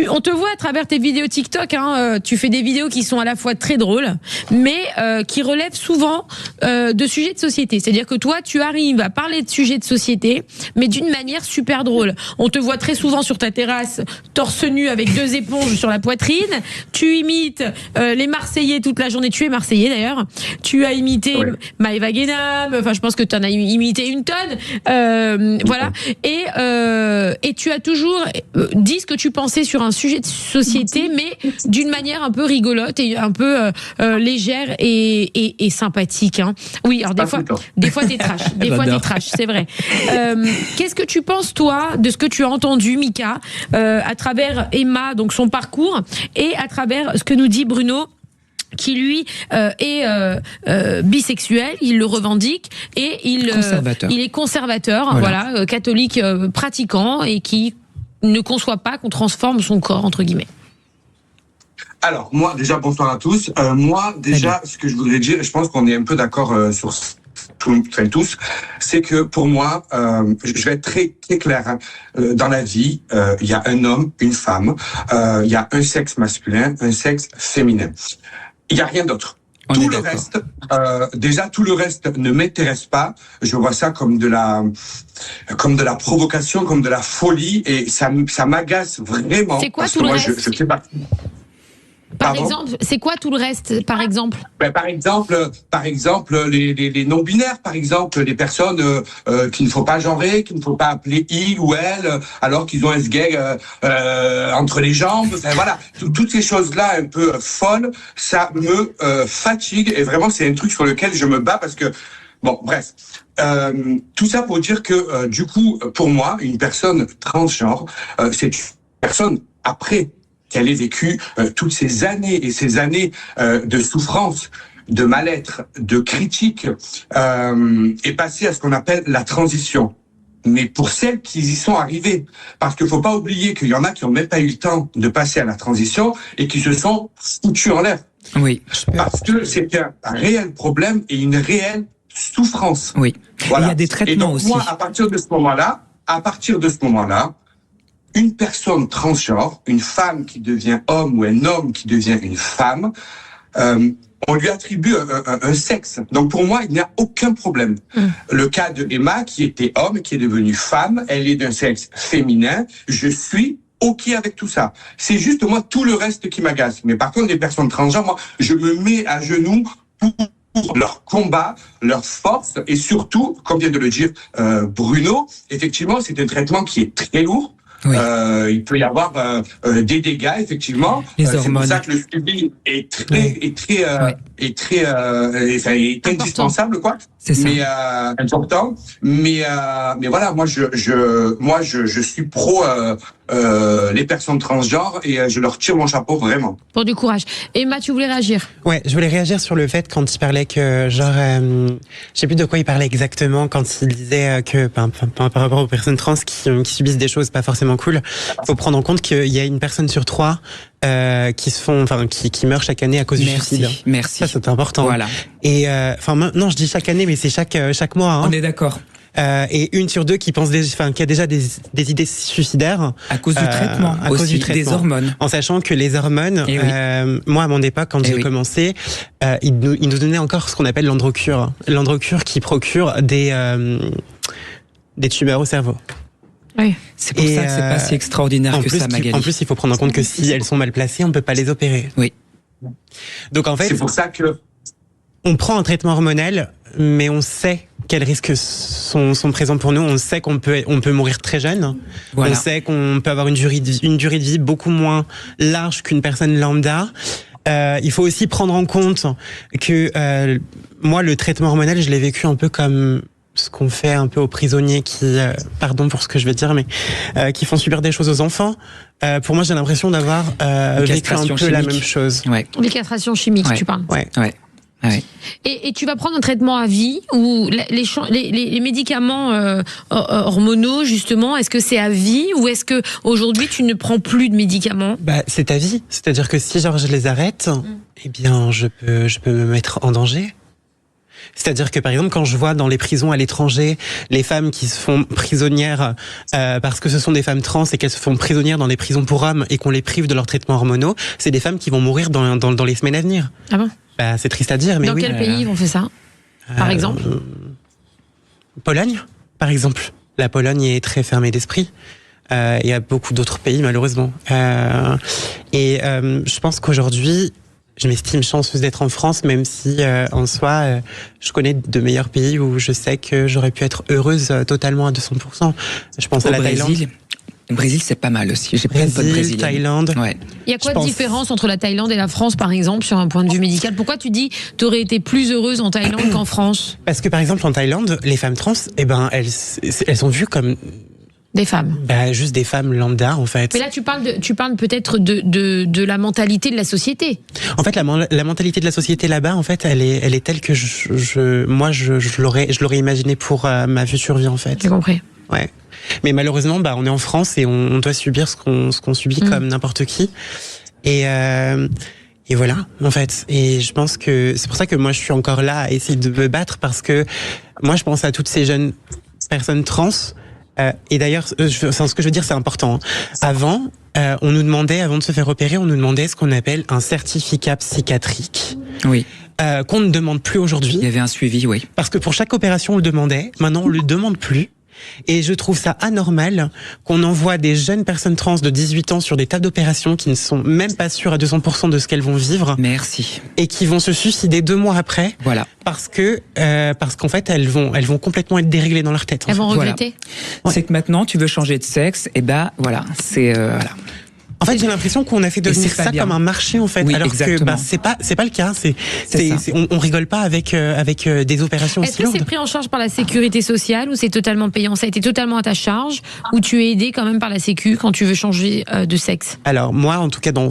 on te voit à travers tes vidéos TikTok. Tu fais des vidéos qui sont à la fois très drôles, mais qui relèvent souvent de sujets de société. C'est-à-dire que toi, tu arrives à parler de sujets de société, mais d'une manière super drôle. On te voit très souvent sur ta terrasse, torse nu avec 2 éponges sur la poitrine. Tu imites les Marseillais toute la journée. Tu es Marseillais d'ailleurs. Tu as imité Maëva Guénam, enfin je pense que tu en as imité une tonne, voilà. Et tu as toujours dit ce que tu pensais sur un sujet de société, mais d'une manière un peu rigolote et un peu légère et sympathique. Hein. Oui, alors des fois t'es trash, c'est vrai. Qu'est-ce que tu penses toi de ce que tu as entendu, Mika, à travers Emma, donc son parcours, et à travers ce que nous dit Bruno, qui lui est bisexuel, il le revendique et il est conservateur, voilà, catholique pratiquant et qui ne conçoit pas qu'on transforme son corps entre guillemets. Alors moi déjà bonsoir à tous. Ce que je voudrais dire, et je pense qu'on est un peu d'accord sur tous, c'est que pour moi, je vais être très très clair. Hein. Dans la vie, il y a un homme, une femme, il y a un sexe masculin, un sexe féminin. Il n'y a rien d'autre. Tout le reste ne m'intéresse pas. Je vois ça comme de la provocation, comme de la folie, et ça m'agace vraiment. C'est quoi parce tout que le moi, reste je fais partie. Par exemple, c'est quoi tout le reste, par exemple ? Par exemple, les non-binaires, par exemple, les personnes qu'il ne faut pas genrer, qu'il ne faut pas appeler il ou elle, alors qu'ils ont un sgeg entre les jambes. Enfin, voilà, toutes ces choses-là un peu folles, ça me fatigue, et vraiment c'est un truc sur lequel je me bats parce que bon, bref. Tout ça pour dire que du coup, pour moi, une personne transgenre, c'est une personne après qu'elle ait vécu toutes ces années et ces années de souffrance, de mal-être, de critique, et passer à ce qu'on appelle la transition. Mais pour celles qui y sont arrivées, parce qu'il faut pas oublier qu'il y en a qui ont même pas eu le temps de passer à la transition et qui se sont foutus en l'air. Oui. Parce que c'est un réel problème et une réelle souffrance. Oui. Voilà. Il y a des traitements et donc, aussi. Moi, à partir de ce moment-là, une personne transgenre, une femme qui devient homme ou un homme qui devient une femme, on lui attribue un sexe. Donc pour moi, il n'y a aucun problème. Le cas de Emma, qui était homme, qui est devenue femme, elle est d'un sexe féminin, je suis OK avec tout ça. C'est juste moi tout le reste qui m'agace. Mais par contre, les personnes transgenres, moi, je me mets à genoux pour leur combat, leur force, et surtout, comme vient de le dire Bruno, effectivement, c'est un traitement qui est très lourd. Oui. Il peut y avoir des dégâts, effectivement. Les hormones. C'est pour ça que le suivi est indispensable, quoi. C'est ça. mais important. Mais voilà, moi je suis pro les personnes transgenres et je leur tire mon chapeau vraiment. Pour du courage. Emma, tu voulais réagir? Ouais, je voulais réagir sur le fait quand il parlait que, genre, je sais plus de quoi il parlait exactement, quand il disait que, par rapport aux personnes trans qui subissent des choses pas forcément cool, faut prendre en compte qu'il y a une personne sur 3 qui meurt chaque année à cause du suicide. Merci. Ça, c'est important. Voilà. Et non, je dis chaque année, mais c'est chaque mois. Hein. On est d'accord. Et 1 sur 2 qui pense qui a déjà des idées suicidaires À cause du traitement, à cause du des hormones. En sachant que les hormones, moi à mon époque, quand j'ai commencé, ils nous donnaient encore ce qu'on appelle l'androcure. L'androcure qui procure des tumeurs au cerveau. Oui. C'est pour ça que c'est pas si extraordinaire que ça, Magali. En plus, il faut prendre en compte que si elles sont mal placées, on peut pas les opérer. Oui. Donc en fait, c'est pour ça que on prend un traitement hormonal, mais on sait quels risques sont présents pour nous. On sait qu'on peut mourir très jeune. Voilà. On sait qu'on peut avoir une durée de vie beaucoup moins large qu'une personne lambda. Il faut aussi prendre en compte que moi, le traitement hormonal, je l'ai vécu un peu comme ce qu'on fait un peu aux prisonniers qui, pardon pour ce que je vais dire, mais qui font subir des choses aux enfants. Pour moi, j'ai l'impression d'avoir vécu un peu la même chose. Ouais. Les castrations chimiques, tu parles. Ouais. Ouais. Et tu vas prendre un traitement à vie ou les médicaments hormonaux, justement, est-ce que c'est à vie ou est-ce que aujourd'hui tu ne prends plus de médicaments? C'est à vie. C'est-à-dire que si je les arrête, eh bien, je peux me mettre en danger. C'est-à-dire que, par exemple, quand je vois dans les prisons à l'étranger les femmes qui se font prisonnières parce que ce sont des femmes trans et qu'elles se font prisonnières dans des prisons pour hommes et qu'on les prive de leurs traitements hormonaux, c'est des femmes qui vont mourir dans les semaines à venir. Ah bon? C'est triste à dire, mais dans oui. Dans quel pays ils vont faire ça, par exemple? Pologne, par exemple. La Pologne est très fermée d'esprit. Il y a beaucoup d'autres pays, malheureusement. Je pense qu'aujourd'hui, je m'estime chanceuse d'être en France, même si, en soi, je connais de meilleurs pays où je sais que j'aurais pu être heureuse totalement à 200%. Je pense à la Thaïlande. Le Brésil, c'est pas mal aussi. J'ai plein de potes brésiliens. Thaïlande. Ouais. Il y a quoi de différence entre la Thaïlande et la France, par exemple, sur un point de vue médical? Pourquoi tu dis tu aurais été plus heureuse en Thaïlande qu'en France? Parce que, par exemple, en Thaïlande, les femmes trans, elles sont vues comme des femmes. Juste des femmes lambda, en fait. Mais là, tu parles peut-être de la mentalité de la société. En fait, la mentalité de la société là-bas, en fait, elle est telle que je l'aurais imaginé pour ma future vie, en fait. J'ai compris. Ouais. Mais malheureusement, on est en France et on doit subir ce qu'on subit comme n'importe qui. Et voilà, en fait. Et je pense que c'est pour ça que moi, je suis encore là à essayer de me battre parce que moi, je pense à toutes ces jeunes personnes trans. Et d'ailleurs, ce que je veux dire, c'est important. Avant, on nous demandait, avant de se faire opérer, on nous demandait ce qu'on appelle un certificat psychiatrique. Oui. Qu'on ne demande plus aujourd'hui. Il y avait un suivi, oui. Parce que pour chaque opération, on le demandait. Maintenant, on le demande plus. Et je trouve ça anormal qu'on envoie des jeunes personnes trans de 18 ans sur des tas d'opérations qui ne sont même pas sûres à 200% de ce qu'elles vont vivre. Merci. Et qui vont se suicider 2 mois après. Voilà. Parce qu'en fait, elles vont complètement être déréglées dans leur tête. Elles vont regretter. Voilà. C'est que maintenant, tu veux changer de sexe, et voilà, c'est voilà. En fait, j'ai l'impression qu'on a fait devenir ça comme un marché, en fait. Oui, alors exactement. que c'est pas le cas. On rigole pas avec des opérations aussi lourdes. Est-ce que c'est pris en charge par la sécurité sociale ou c'est totalement payant? Ça a été totalement à ta charge ou tu es aidé quand même par la sécu quand tu veux changer de sexe? Alors moi, en tout cas, dans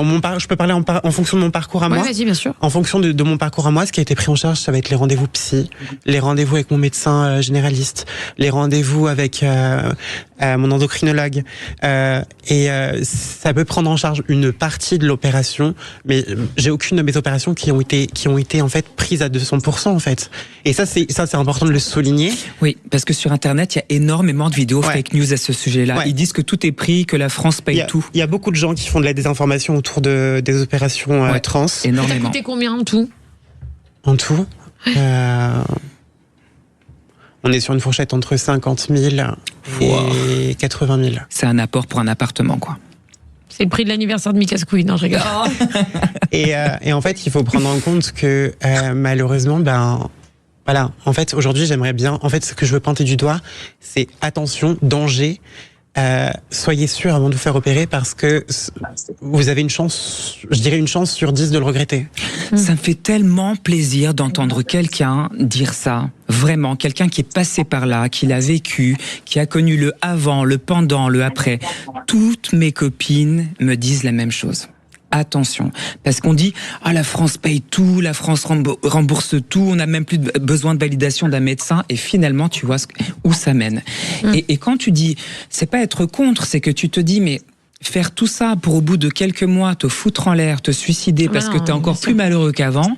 mon je peux parler en fonction de mon parcours à moi. Oui, vas-y, bien sûr. En fonction de mon parcours à moi, ce qui a été pris en charge, ça va être les rendez-vous psy, les rendez-vous avec mon médecin généraliste, les rendez-vous avec mon endocrinologue, et ça peut prendre en charge une partie de l'opération, mais j'ai aucune de mes opérations qui ont été en fait prises à 200% en fait. Et ça c'est important de le souligner. Oui, parce que sur internet, il y a énormément de vidéos fake news à ce sujet-là. Ils disent que tout est pris, que la France paye tout. Il y a beaucoup de gens qui font de la désinformation autour des opérations trans. Énormément. Ça a coûté combien en tout? En tout, on est sur une fourchette entre 50 000 et 80 000. C'est un apport pour un appartement, quoi. C'est le prix de l'anniversaire de Mikaskoui, non, je rigole. Et en fait, il faut prendre en compte que malheureusement, voilà. En fait, aujourd'hui, j'aimerais bien. En fait, ce que je veux pointer du doigt, c'est attention, danger. soyez sûr avant de vous faire opérer parce que vous avez une chance, je dirais une chance sur 10 de le regretter. Ça me fait tellement plaisir d'entendre quelqu'un dire ça. Vraiment, quelqu'un qui est passé par là, qui l'a vécu, qui a connu le avant, le pendant, le après. Toutes mes copines me disent la même chose. Attention, parce qu'on dit la France paye tout, la France rembourse tout, on n'a même plus besoin de validation d'un médecin, et finalement tu vois où ça mène. Et quand tu dis c'est pas être contre, c'est que tu te dis mais faire tout ça pour au bout de quelques mois te foutre en l'air, te suicider parce que t'es encore plus malheureux qu'avant,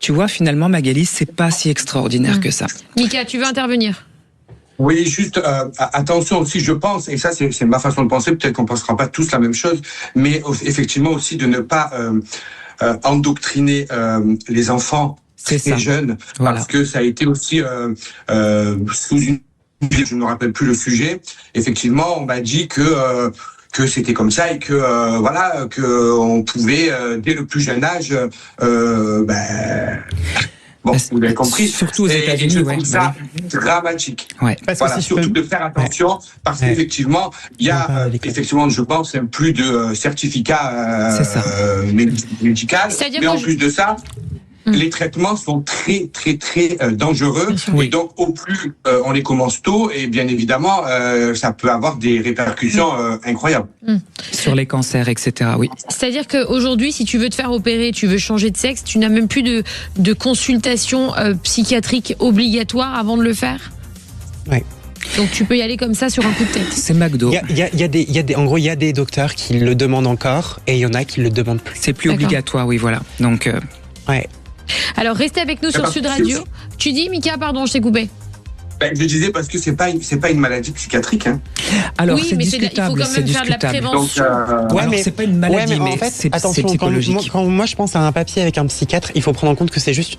tu vois finalement Magali c'est pas si extraordinaire que ça. Mika, tu veux intervenir? Oui, juste attention aussi, je pense, et ça c'est ma façon de penser, peut-être qu'on ne pensera pas tous la même chose, mais effectivement aussi de ne pas endoctriner les enfants très jeunes, parce que ça a été aussi sous une... Je ne me rappelle plus le sujet, effectivement on m'a dit que c'était comme ça et que voilà, que on pouvait dès le plus jeune âge bon, vous avez compris. Surtout aux États-Unis, c'est ça dramatique. Ouais. Voilà, surtout de faire attention, parce qu'effectivement, il y a effectivement, je pense, plus de certificats médicaux. Mais en plus de ça, les traitements sont très, très, très dangereux. Et donc, au plus on les commence tôt, et bien évidemment, ça peut avoir des répercussions incroyables. Sur les cancers, etc. Oui. C'est-à-dire qu'aujourd'hui, si tu veux te faire opérer, tu veux changer de sexe, tu n'as même plus de consultation psychiatrique obligatoire avant de le faire. Ouais. Donc tu peux y aller comme ça sur un coup de tête. C'est McDo. En gros, il y a des docteurs qui le demandent encore et il y en a qui le demandent plus. C'est plus obligatoire, oui, voilà. Donc. Ouais. Alors restez avec nous sur Sud Radio. Tu dis, Mika, pardon, je t'ai coupé. Je disais parce que c'est pas une maladie psychiatrique. Hein. Alors oui, c'est mais discutable, il faut quand même faire de la prévention. Donc, c'est pas une maladie, mais en fait, c'est psychologique. Quand moi je pense à un papier avec un psychiatre, il faut prendre en compte que c'est juste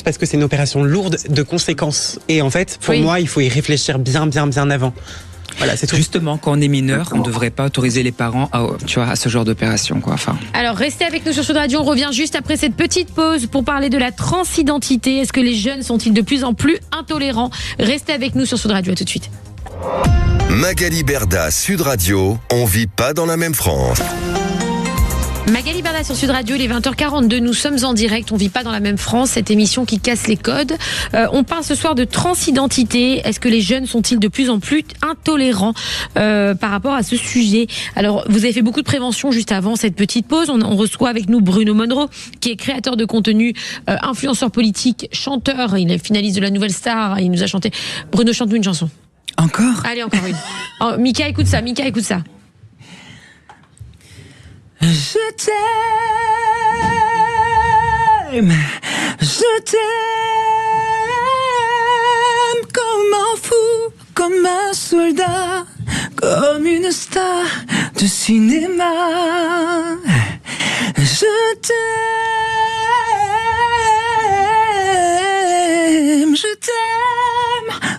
parce que c'est une opération lourde de conséquences. Et en fait, pour moi, il faut y réfléchir bien avant. Voilà, c'est tout. Justement, quand on est mineur, on ne devrait pas autoriser les parents à ce genre d'opération, quoi. Enfin. Alors, restez avec nous sur Sud Radio. On revient juste après cette petite pause pour parler de la transidentité. Est-ce que les jeunes sont-ils de plus en plus intolérants? Restez avec nous sur Sud Radio. À tout de suite. Magali Berda, Sud Radio. On vit pas dans la même France. Magali Berda sur Sud Radio, il est 20h42, nous sommes en direct, on vit pas dans la même France, cette émission qui casse les codes. On parle ce soir de transidentité. Est-ce que les jeunes sont-ils de plus en plus intolérants par rapport à ce sujet? Alors, vous avez fait beaucoup de prévention juste avant cette petite pause. On reçoit avec nous Bruno Monroe, qui est créateur de contenu, influenceur politique, chanteur. Il est finaliste de la Nouvelle Star, il nous a chanté. Bruno, chante-nous une chanson. Encore? Allez, encore une. Oh, Mika, écoute ça. Je t'aime comme un fou, comme un soldat, comme une star de cinéma. Je t'aime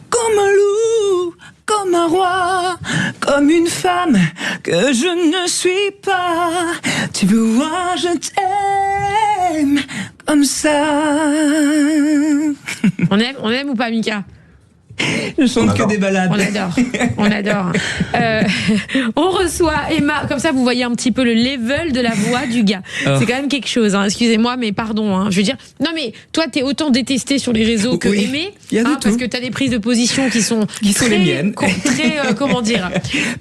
comme un loup, comme un roi, comme une femme que je ne suis pas. Tu vois, je t'aime comme ça. On aime ou pas, Mika? Je chante que des balades. On adore. On reçoit Emma. Comme ça, vous voyez un petit peu le level de la voix du gars. C'est quand même quelque chose. Hein. Excusez-moi, mais pardon. Hein. Je veux dire, non mais toi, t'es autant détesté sur les réseaux que aimé, parce que t'as des prises de position qui sont très, les miennes. Très, comment dire,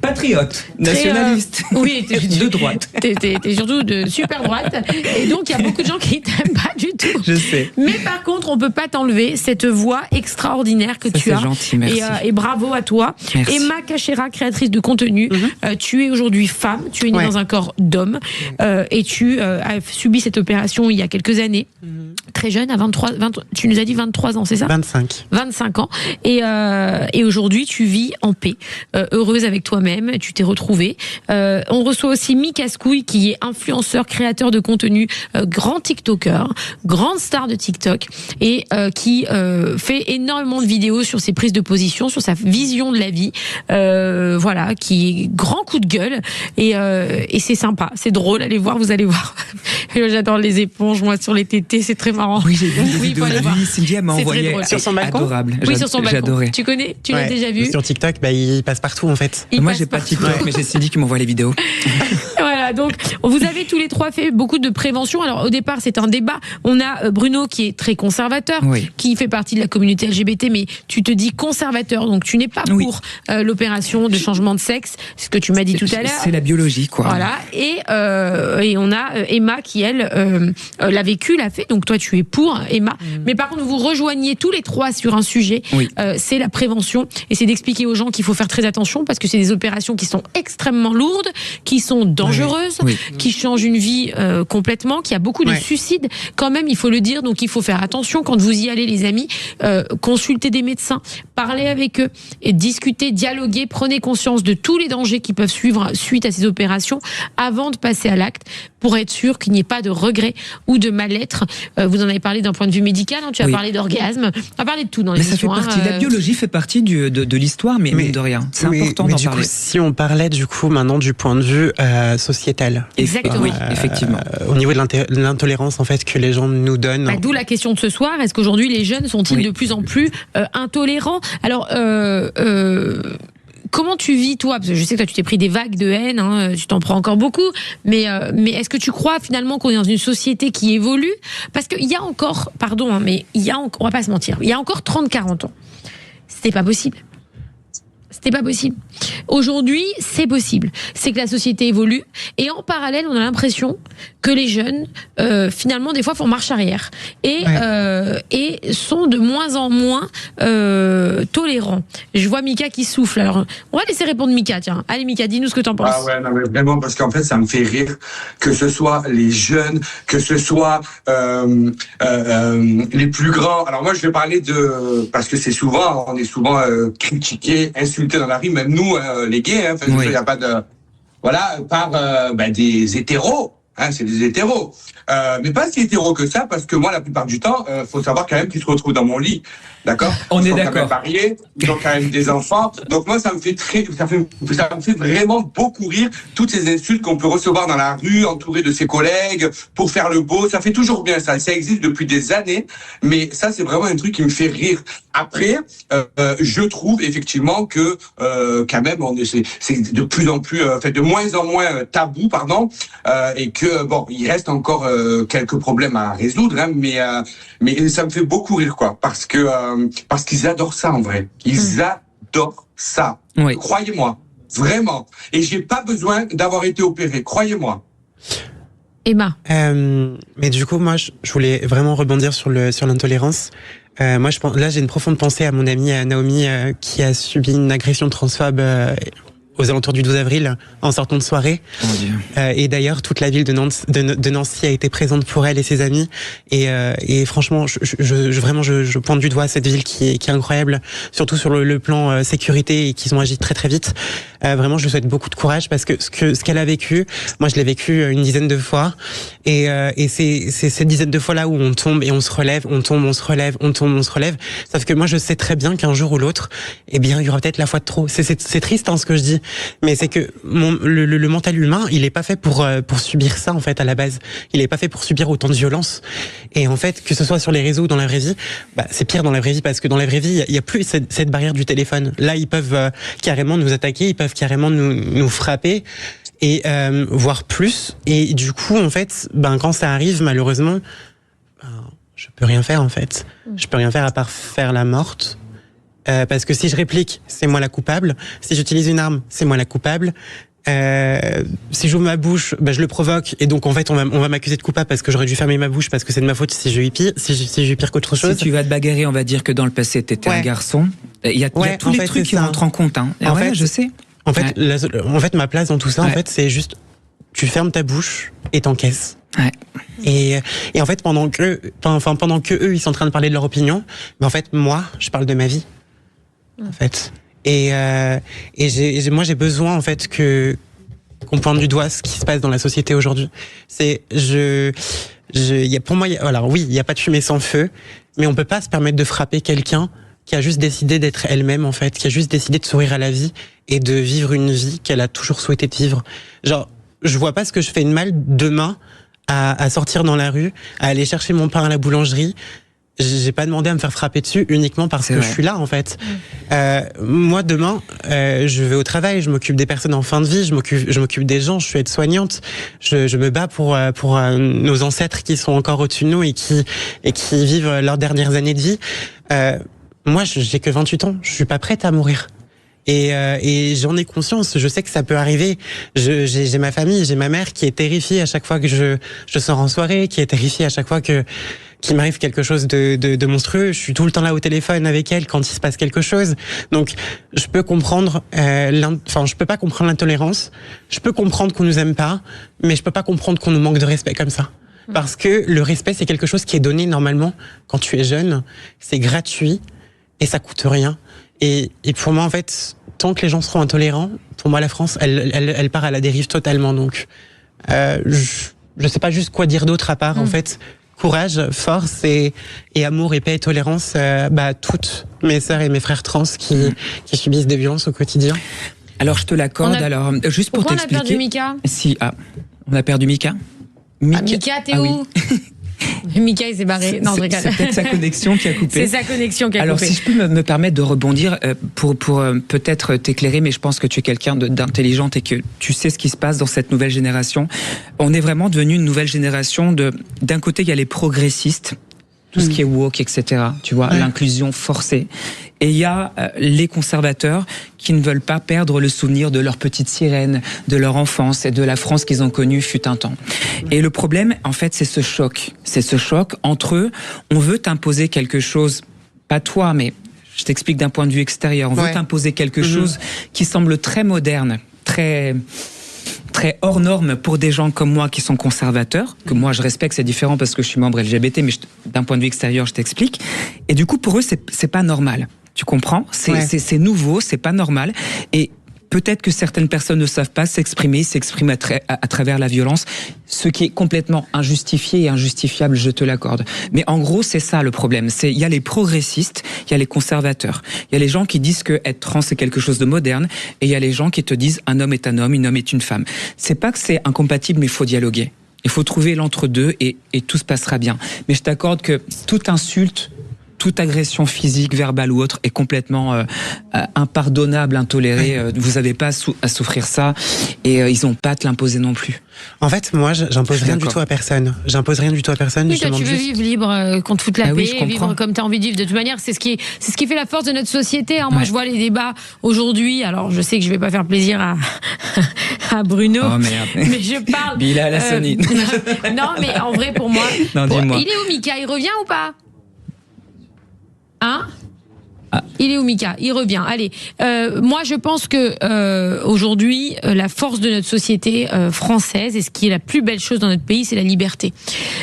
patriote, nationaliste. Oui, de droite. T'es surtout de super droite. Et donc, il y a beaucoup de gens qui t'aiment pas du tout. Je sais. Mais par contre, on peut pas t'enlever cette voix extraordinaire que tu as. Gentil, merci. Et bravo à toi. Merci. Emma Cachera, créatrice de contenu. Tu es aujourd'hui femme, tu es née dans un corps d'homme et tu as subi cette opération il y a quelques années. Très jeune, à 20, tu nous as dit 23 ans, c'est ça? 25 ans. Et aujourd'hui, tu vis en paix, heureuse avec toi-même, tu t'es retrouvée. On reçoit aussi Mika Skouy, qui est influenceur, créateur de contenu, grand TikToker. grande star de TikTok et qui fait énormément de vidéos sur ses prises de position, sur sa vision de la vie, voilà, qui est grand coup de gueule et c'est sympa, c'est drôle, allez voir, vous allez voir. J'adore les éponges, moi, sur les tétés, c'est très marrant. Oui, j'ai vu des vidéos de lui, Cindy m'a envoyé. Sur son balcon. Adorable. Oui, sur son balcon. J'adorais. Tu connais? Tu l'as déjà vu? Sur TikTok, il passe partout en fait. Moi, j'ai pas TikTok, mais j'ai Cindy qui m'envoie les vidéos. Voilà, donc vous avez tous les trois fait beaucoup de prévention. Alors au départ, c'est un débat. On a Bruno qui est très conservateur, qui fait partie de la communauté LGBT, mais tu te dis conservateur, donc tu n'es pas pour l'opération de changement de sexe, ce que tu m'as dit tout à l'heure. C'est la biologie, quoi. Voilà, et on a Emma qui, elle, l'a vécu, l'a fait, donc toi tu es pour, Emma. Mais par contre, vous rejoignez tous les trois sur un sujet, c'est la prévention, et c'est d'expliquer aux gens qu'il faut faire très attention, parce que c'est des opérations qui sont extrêmement lourdes, qui sont dangereuses, qui changent une vie complètement, qui a beaucoup de suicides, quand même, il faut le dire, donc il faut faire attention quand vous y allez, les amis, consultez des médecins, parlez avec eux, et discutez, dialoguez, prenez conscience de tous les dangers qui peuvent suivre suite à ces opérations, avant de passer à l'acte, pour être sûr qu'il n'y ait pas de regret ou de mal-être. Vous en avez parlé d'un point de vue médical, hein, tu as parlé d'orgasme, on a parlé de tout dans l'émission. Mais ça fait partie, la biologie fait partie de l'histoire, mais de rien. C'est important d'en parler. Coup, si on parlait du coup maintenant du point de vue sociétal. Exactement. Oui, effectivement. Au niveau de l'intolérance en fait que les gens nous donnent. D'où la question de ce soir, est-ce qu'aujourd'hui les jeunes sont-ils de plus en plus intolérants? Alors, comment tu vis, toi? Parce que je sais que toi, tu t'es pris des vagues de haine, hein, tu t'en prends encore beaucoup, mais est-ce que tu crois finalement qu'on est dans une société qui évolue? Parce qu'il y a encore, pardon, hein, mais on va pas se mentir, il y a encore 30-40 ans, c'était pas possible. C'était pas possible. Aujourd'hui, c'est possible. C'est que la société évolue et en parallèle, on a l'impression que les jeunes, finalement, des fois, font marche arrière et sont de moins en moins tolérants. Je vois Mika qui souffle. Alors, on va laisser répondre Mika. Tiens, allez Mika, dis-nous ce que t'en penses. Ah ouais, non mais vraiment, parce qu'en fait, ça me fait rire que ce soit les jeunes, que ce soit les plus grands. Alors moi, je vais parler parce que c'est souvent, on est souvent critiqués, insultés dans la rue, même nous, les gays, hein, il y a pas de, voilà, par des hétéros. Hein, c'est des hétéros, mais pas si hétéros que ça, parce que moi, la plupart du temps, faut savoir quand même qu'ils se retrouvent dans mon lit, d'accord? On est d'accord. Ils sont quand même mariés, ils ont quand même des enfants, donc moi, ça me fait vraiment beaucoup rire toutes ces insultes qu'on peut recevoir dans la rue, entouré de ses collègues, pour faire le beau. Ça fait toujours bien, ça existe depuis des années, mais ça, c'est vraiment un truc qui me fait rire. Après, je trouve effectivement que quand même, c'est de plus en plus, de moins en moins tabou, et que bon, il reste encore quelques problèmes à résoudre, hein, mais ça me fait beaucoup rire, quoi, parce qu'ils adorent ça en vrai. Ils adorent ça. Oui. Croyez-moi, vraiment. Et j'ai pas besoin d'avoir été opéré, croyez-moi. Emma. Mais du coup, moi, je voulais vraiment rebondir sur l'intolérance. Moi, là, j'ai une profonde pensée à mon amie Naomi qui a subi une agression transphobe aux alentours du 12 avril, en sortant de soirée. Oh Dieu. Et d'ailleurs, toute la ville de Nancy a été présente pour elle et ses amis. Et franchement, je pointe du doigt cette ville qui est incroyable, surtout sur le plan sécurité, et qu'ils ont agi très très vite. Vraiment, je lui souhaite beaucoup de courage, parce que ce qu'elle a vécu, moi je l'ai vécu une dizaine de fois. Et c'est cette dizaine de fois là où on tombe et on se relève, on tombe, on se relève, on tombe, on se relève. Sauf que moi, je sais très bien qu'un jour ou l'autre, eh bien, il y aura peut-être la fois de trop. C'est triste, hein, ce que je dis. Mais c'est que le mental humain, il est pas fait pour subir ça, en fait, à la base. Il est pas fait pour subir autant de violence. Et en fait, que ce soit sur les réseaux ou dans la vraie vie, c'est pire dans la vraie vie, parce que dans la vraie vie, il y a plus cette barrière du téléphone. Là, ils peuvent carrément nous attaquer, ils peuvent carrément nous frapper, et voire plus. Et du coup, en fait, quand ça arrive, malheureusement, je peux rien faire, en fait. Je peux rien faire à part faire la morte. Parce que si je réplique, c'est moi la coupable. Si j'utilise une arme, c'est moi la coupable. Si j'ouvre ma bouche, je le provoque, et donc en fait on va m'accuser de coupable parce que j'aurais dû fermer ma bouche, parce que c'est de ma faute si j'ai eu pire qu'autre chose. Si tu vas te bagarrer, on va dire que dans le passé t'étais un garçon. Il y a tous les trucs qui rentrent en compte. Hein. En fait, je sais. En fait, ma place dans tout ça, en fait, c'est juste tu fermes ta bouche et t'encaisses. Ouais. Et en fait, pendant que eux ils sont en train de parler de leur opinion, mais en fait moi je parle de ma vie. En fait. Et moi j'ai besoin en fait qu'on pointe du doigt ce qui se passe dans la société aujourd'hui. Pour moi, alors oui, il y a pas de fumée sans feu, mais on peut pas se permettre de frapper quelqu'un qui a juste décidé d'être elle-même, en fait, qui a juste décidé de sourire à la vie et de vivre une vie qu'elle a toujours souhaité de vivre. Genre, je vois pas ce que je fais de mal demain à sortir dans la rue, à aller chercher mon pain à la boulangerie. J'ai pas demandé à me faire frapper dessus uniquement parce que je suis là, en fait. Moi, demain, je vais au travail, je m'occupe des personnes en fin de vie, je m'occupe des gens, je suis aide-soignante, je me bats pour nos ancêtres qui sont encore au-dessus de nous et qui vivent leurs dernières années de vie. Moi, j'ai que 28 ans, je suis pas prête à mourir. Et j'en ai conscience, je sais que ça peut arriver. J'ai ma famille, j'ai ma mère qui est terrifiée à chaque fois que je sors en soirée, qui est terrifiée à chaque fois qu'il m'arrive quelque chose de monstrueux. Je suis tout le temps là au téléphone avec elle quand il se passe quelque chose. Donc, je peux comprendre, je peux pas comprendre l'intolérance. Je peux comprendre qu'on nous aime pas, mais je peux pas comprendre qu'on nous manque de respect comme ça. Parce que le respect, c'est quelque chose qui est donné normalement quand tu es jeune. C'est gratuit et ça coûte rien. Et pour moi, en fait, tant que les gens seront intolérants, pour moi, la France, elle part à la dérive totalement. Donc, je sais pas juste quoi dire d'autre à part, en fait, courage, force et amour et paix et tolérance, toutes mes sœurs et mes frères trans qui subissent des violences au quotidien. Alors, je te l'accorde. Alors, juste pour t'expliquer. On a perdu Mika. Si, on a perdu Mika. Mika, t'es où? Mika, il s'est barré. Non, je rigole. C'est peut-être sa connexion qui a coupé. C'est sa connexion qui a coupé. Alors, si je peux me permettre de rebondir pour peut-être t'éclairer, mais je pense que tu es quelqu'un d'intelligente et que tu sais ce qui se passe dans cette nouvelle génération. On est vraiment devenu une nouvelle génération d'un côté, il y a les progressistes, tout ce qui est woke, etc. Tu vois, l'inclusion forcée. Et il y a les conservateurs qui ne veulent pas perdre le souvenir de leur petite sirène, de leur enfance et de la France qu'ils ont connue fut un temps. Et le problème, en fait, c'est ce choc. C'est ce choc entre eux. On veut t'imposer quelque chose, pas toi, mais je t'explique d'un point de vue extérieur. On veut t'imposer quelque chose qui semble très moderne, très hors norme pour des gens comme moi qui sont conservateurs, que moi je respecte, c'est différent parce que je suis membre LGBT, mais d'un point de vue extérieur, je t'explique. Et du coup, pour eux, c'est pas normal. Tu comprends ? C'est nouveau, c'est pas normal. Et peut-être que certaines personnes ne savent pas s'exprimer à travers la violence, ce qui est complètement injustifié et injustifiable, je te l'accorde. Mais en gros, c'est ça le problème. Il y a les progressistes, il y a les conservateurs. Il y a les gens qui disent que être trans c'est quelque chose de moderne, et il y a les gens qui te disent un homme est un homme, une homme est une femme. C'est pas que c'est incompatible, mais il faut dialoguer. Il faut trouver l'entre-deux et tout se passera bien. Mais je t'accorde que toute insulte, toute agression physique, verbale ou autre est complètement impardonnable, intolérée. Vous n'avez pas à souffrir ça et ils n'ont pas à te l'imposer non plus. En fait, moi, j'impose rien du tout à personne. J'impose rien du tout à personne. Oui, toi, tu veux vivre libre, qu'on te foute la paix, vivre comme tu as envie de vivre. De toute manière, c'est ce qui fait la force de notre société. Hein. Moi, je vois les débats aujourd'hui. Alors, je sais que je vais pas faire plaisir à Bruno. Oh merde. Mais je parle. Bilal Hassani. Non, mais en vrai, pour moi. Non, dis-moi. Il est où, Mika ? Il revient ou pas ? Hein ? Il est où, Mika ? Il revient. Allez, moi je pense que aujourd'hui la force de notre société française et ce qui est la plus belle chose dans notre pays, c'est la liberté.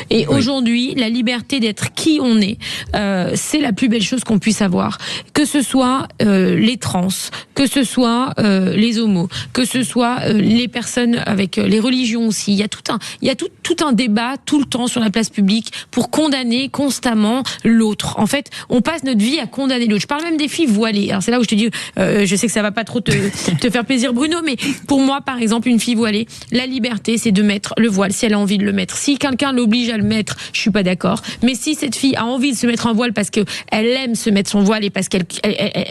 Et aujourd'hui, la liberté d'être qui on est, c'est la plus belle chose qu'on puisse avoir. Que ce soit les trans, que ce soit les homos, que ce soit les personnes avec les religions aussi. Il y a tout un débat tout le temps sur la place publique pour condamner constamment l'autre. En fait, on passe notre vie à condamner l'autre. Je parle même des filles voilées. Alors c'est là où je te dis, je sais que ça va pas trop te faire plaisir, Bruno, mais pour moi, par exemple, une fille voilée, la liberté, c'est de mettre le voile si elle a envie de le mettre. Si quelqu'un l'oblige à le mettre, je suis pas d'accord. Mais si cette fille a envie de se mettre un voile parce que elle aime se mettre son voile et parce qu'elle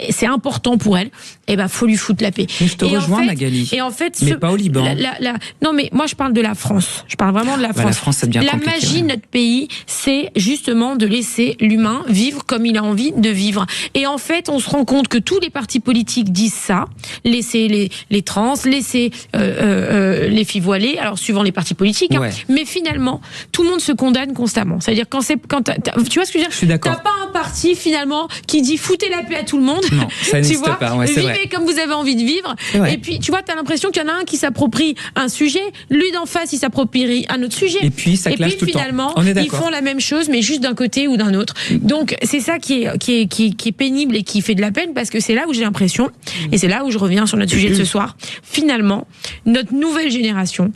c'est important pour elle, eh ben faut lui foutre la paix. Mais je te rejoins, Magali. Et en fait, mais pas au Liban. Non, mais moi je parle de la France. Je parle vraiment de la France. La France, c'est bien compliqué. La magie de notre pays, c'est justement de laisser l'humain vivre comme il a envie de vivre. Et en fait, on se rend compte que tous les partis politiques disent ça, laisser les trans, laisser les filles voilées, alors suivant les partis politiques, hein, mais finalement, tout le monde se condamne constamment. C'est-à-dire tu vois ce que je veux dire ? Je suis d'accord. T'as pas un parti finalement qui dit foutez la paix à tout le monde. Non, ça n'existe pas. Ouais, vivez comme vous avez envie de vivre. Et puis tu vois, t'as l'impression qu'il y en a un qui s'approprie un sujet, lui d'en face il s'approprie un autre sujet. Et puis ça clash tout le temps. Finalement, ils font la même chose, mais juste d'un côté ou d'un autre. Donc c'est ça qui est pénible et qui fait de la peine, parce que c'est là où j'ai l'impression, et c'est là où je reviens sur notre sujet de ce soir, finalement, notre nouvelle génération,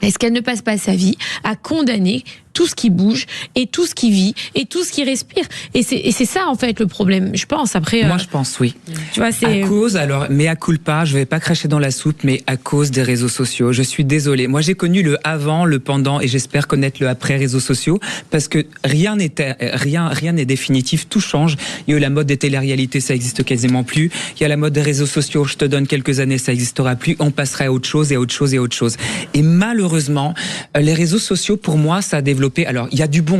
est-ce qu'elle ne passe pas sa vie à condamner tout ce qui bouge et tout ce qui vit et tout ce qui respire. Et c'est ça en fait le problème, je pense. Après, moi je pense oui. Tu vois, c'est à cause, alors, mea culpa, je vais pas cracher dans la soupe, mais à cause des réseaux sociaux. Je suis désolée. Moi j'ai connu le avant, le pendant et j'espère connaître le après réseaux sociaux parce que rien n'est définitif, tout change. Il y a eu la mode des téléréalités, ça existe quasiment plus. Il y a la mode des réseaux sociaux, je te donne quelques années, ça existera plus. On passera à autre chose et autre chose et autre chose. Et malheureusement, les réseaux sociaux, pour moi, ça a développé. Alors, il y a du bon.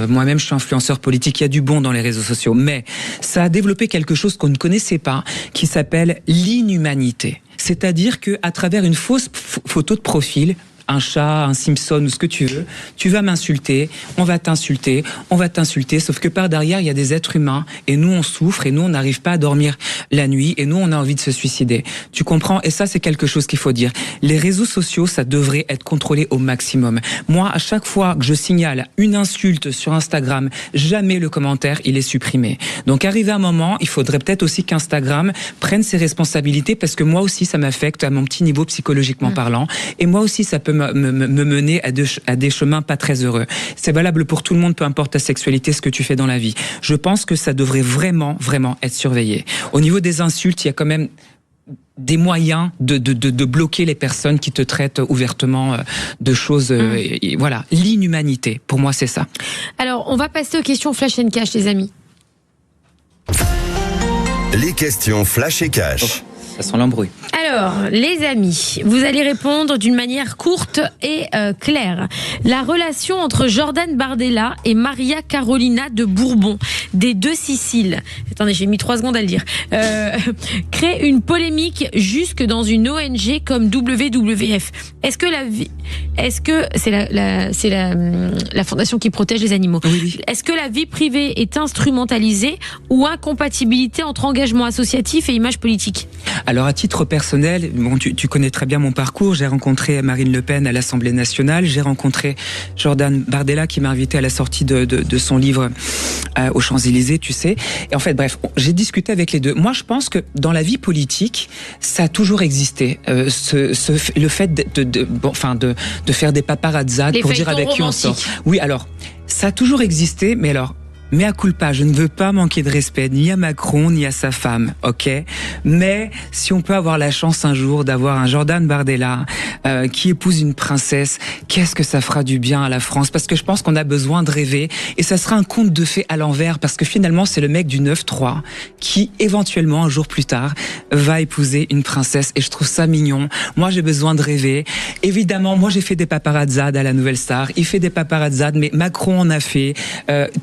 Moi-même, je suis influenceur politique. Il y a du bon dans les réseaux sociaux, mais ça a développé quelque chose qu'on ne connaissait pas, qui s'appelle l'inhumanité. C'est-à-dire que, à travers une fausse photo de profil, un chat, un Simpson ou ce que tu veux, tu vas m'insulter, on va t'insulter, sauf que par derrière, il y a des êtres humains, et nous, on souffre, et nous, on n'arrive pas à dormir la nuit, et nous, on a envie de se suicider. Tu comprends? Et ça, c'est quelque chose qu'il faut dire. Les réseaux sociaux, ça devrait être contrôlé au maximum. Moi, à chaque fois que je signale une insulte sur Instagram, jamais le commentaire, il est supprimé. Donc, arrivé à un moment, il faudrait peut-être aussi qu'Instagram prenne ses responsabilités, parce que moi aussi, ça m'affecte à mon petit niveau psychologiquement parlant, et moi aussi, ça peut me mener à des chemins pas très heureux. C'est valable pour tout le monde, peu importe ta sexualité, ce que tu fais dans la vie. Je pense que ça devrait vraiment, vraiment être surveillé. Au niveau des insultes, il y a quand même des moyens de bloquer les personnes qui te traitent ouvertement de choses... et voilà, l'inhumanité, pour moi, c'est ça. Alors, on va passer aux questions Flash and Cash, les amis. Les questions Flash et Cash. Ça sent l'embrouille. Alors, les amis, vous allez répondre d'une manière courte et claire. La relation entre Jordan Bardella et Maria Carolina de Bourbon, des deux Siciles, attendez, j'ai mis 3 secondes à le dire, crée une polémique jusque dans une ONG comme WWF. Est-ce que c'est la fondation qui protège les animaux. Oui. Est-ce que la vie privée est instrumentalisée ou incompatibilité entre engagement associatif et image politique? Alors, à titre personnel, bon, tu connais très bien mon parcours. J'ai rencontré Marine Le Pen à l'Assemblée nationale. J'ai rencontré Jordan Bardella qui m'a invité à la sortie de son livre aux Champs-Élysées, tu sais. Et en fait, bref, j'ai discuté avec les deux. Moi, je pense que dans la vie politique, ça a toujours existé. Le fait de faire des paparazzades pour dire avec qui on sort. Oui, alors, ça a toujours existé, mais alors... Mea culpa, je ne veux pas manquer de respect ni à Macron ni à sa femme, ok? Mais si on peut avoir la chance un jour d'avoir un Jordan Bardella qui épouse une princesse, qu'est-ce que ça fera du bien à la France? Parce que je pense qu'on a besoin de rêver et ça sera un conte de fées à l'envers parce que finalement c'est le mec du 9-3 qui éventuellement un jour plus tard va épouser une princesse et je trouve ça mignon. Moi j'ai besoin de rêver. Évidemment, moi j'ai fait des paparazzades à la Nouvelle Star, il fait des paparazzades, mais Macron en a fait,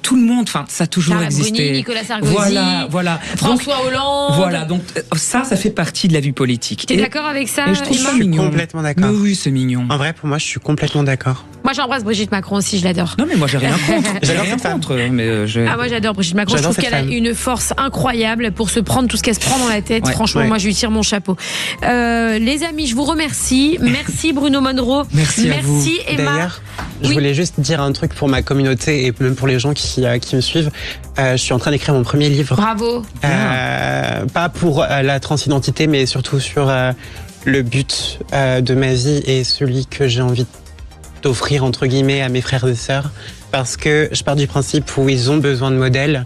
tout le monde, enfin ça a toujours existé. Bruni, Nicolas Sarkozy, voilà. François Hollande. Voilà, donc ça fait partie de la vie politique. T'es d'accord avec ça? Et je trouve ça mignon. mignon. Complètement d'accord. Mais oui, c'est mignon. En vrai, pour moi, je suis complètement d'accord. Moi, j'embrasse Brigitte Macron aussi, je l'adore. Non, mais moi, j'ai rien contre. J'adore cette femme. Moi, j'adore Brigitte Macron. Je trouve qu'elle a une force incroyable pour se prendre tout ce qu'elle se prend dans la tête. Ouais, franchement, moi, je lui tire mon chapeau. Les amis, je vous remercie. Merci Bruno Monro. Merci à vous. Merci Emma. D'ailleurs, je voulais juste dire un truc pour ma communauté et même pour les gens qui me suivent. Je suis en train d'écrire mon premier livre. Bravo. Pas pour la transidentité, mais surtout sur le but de ma vie et celui que j'ai envie d'offrir entre guillemets à mes frères et sœurs. Parce que je pars du principe où ils ont besoin de modèles.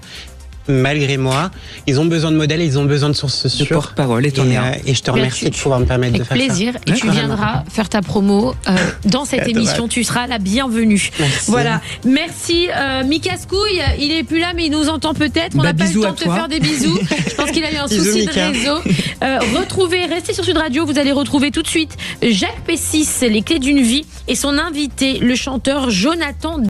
Malgré moi, ils ont besoin de modèles, ils ont besoin de sources sûres. De porte-parole, et je te remercie de pouvoir me permettre de faire ça. Avec plaisir, et tu viendras faire ta promo dans cette émission. Tu seras la bienvenue. Merci. Voilà. Merci Mika Scouille, il est plus là, mais il nous entend peut-être. On n'a pas eu le temps de te faire des bisous. Je pense qu'il a eu un souci de réseau. Restez sur Sud Radio, vous allez retrouver tout de suite Jacques Pessis, Les Clés d'une vie, et son invité, le chanteur Jonathan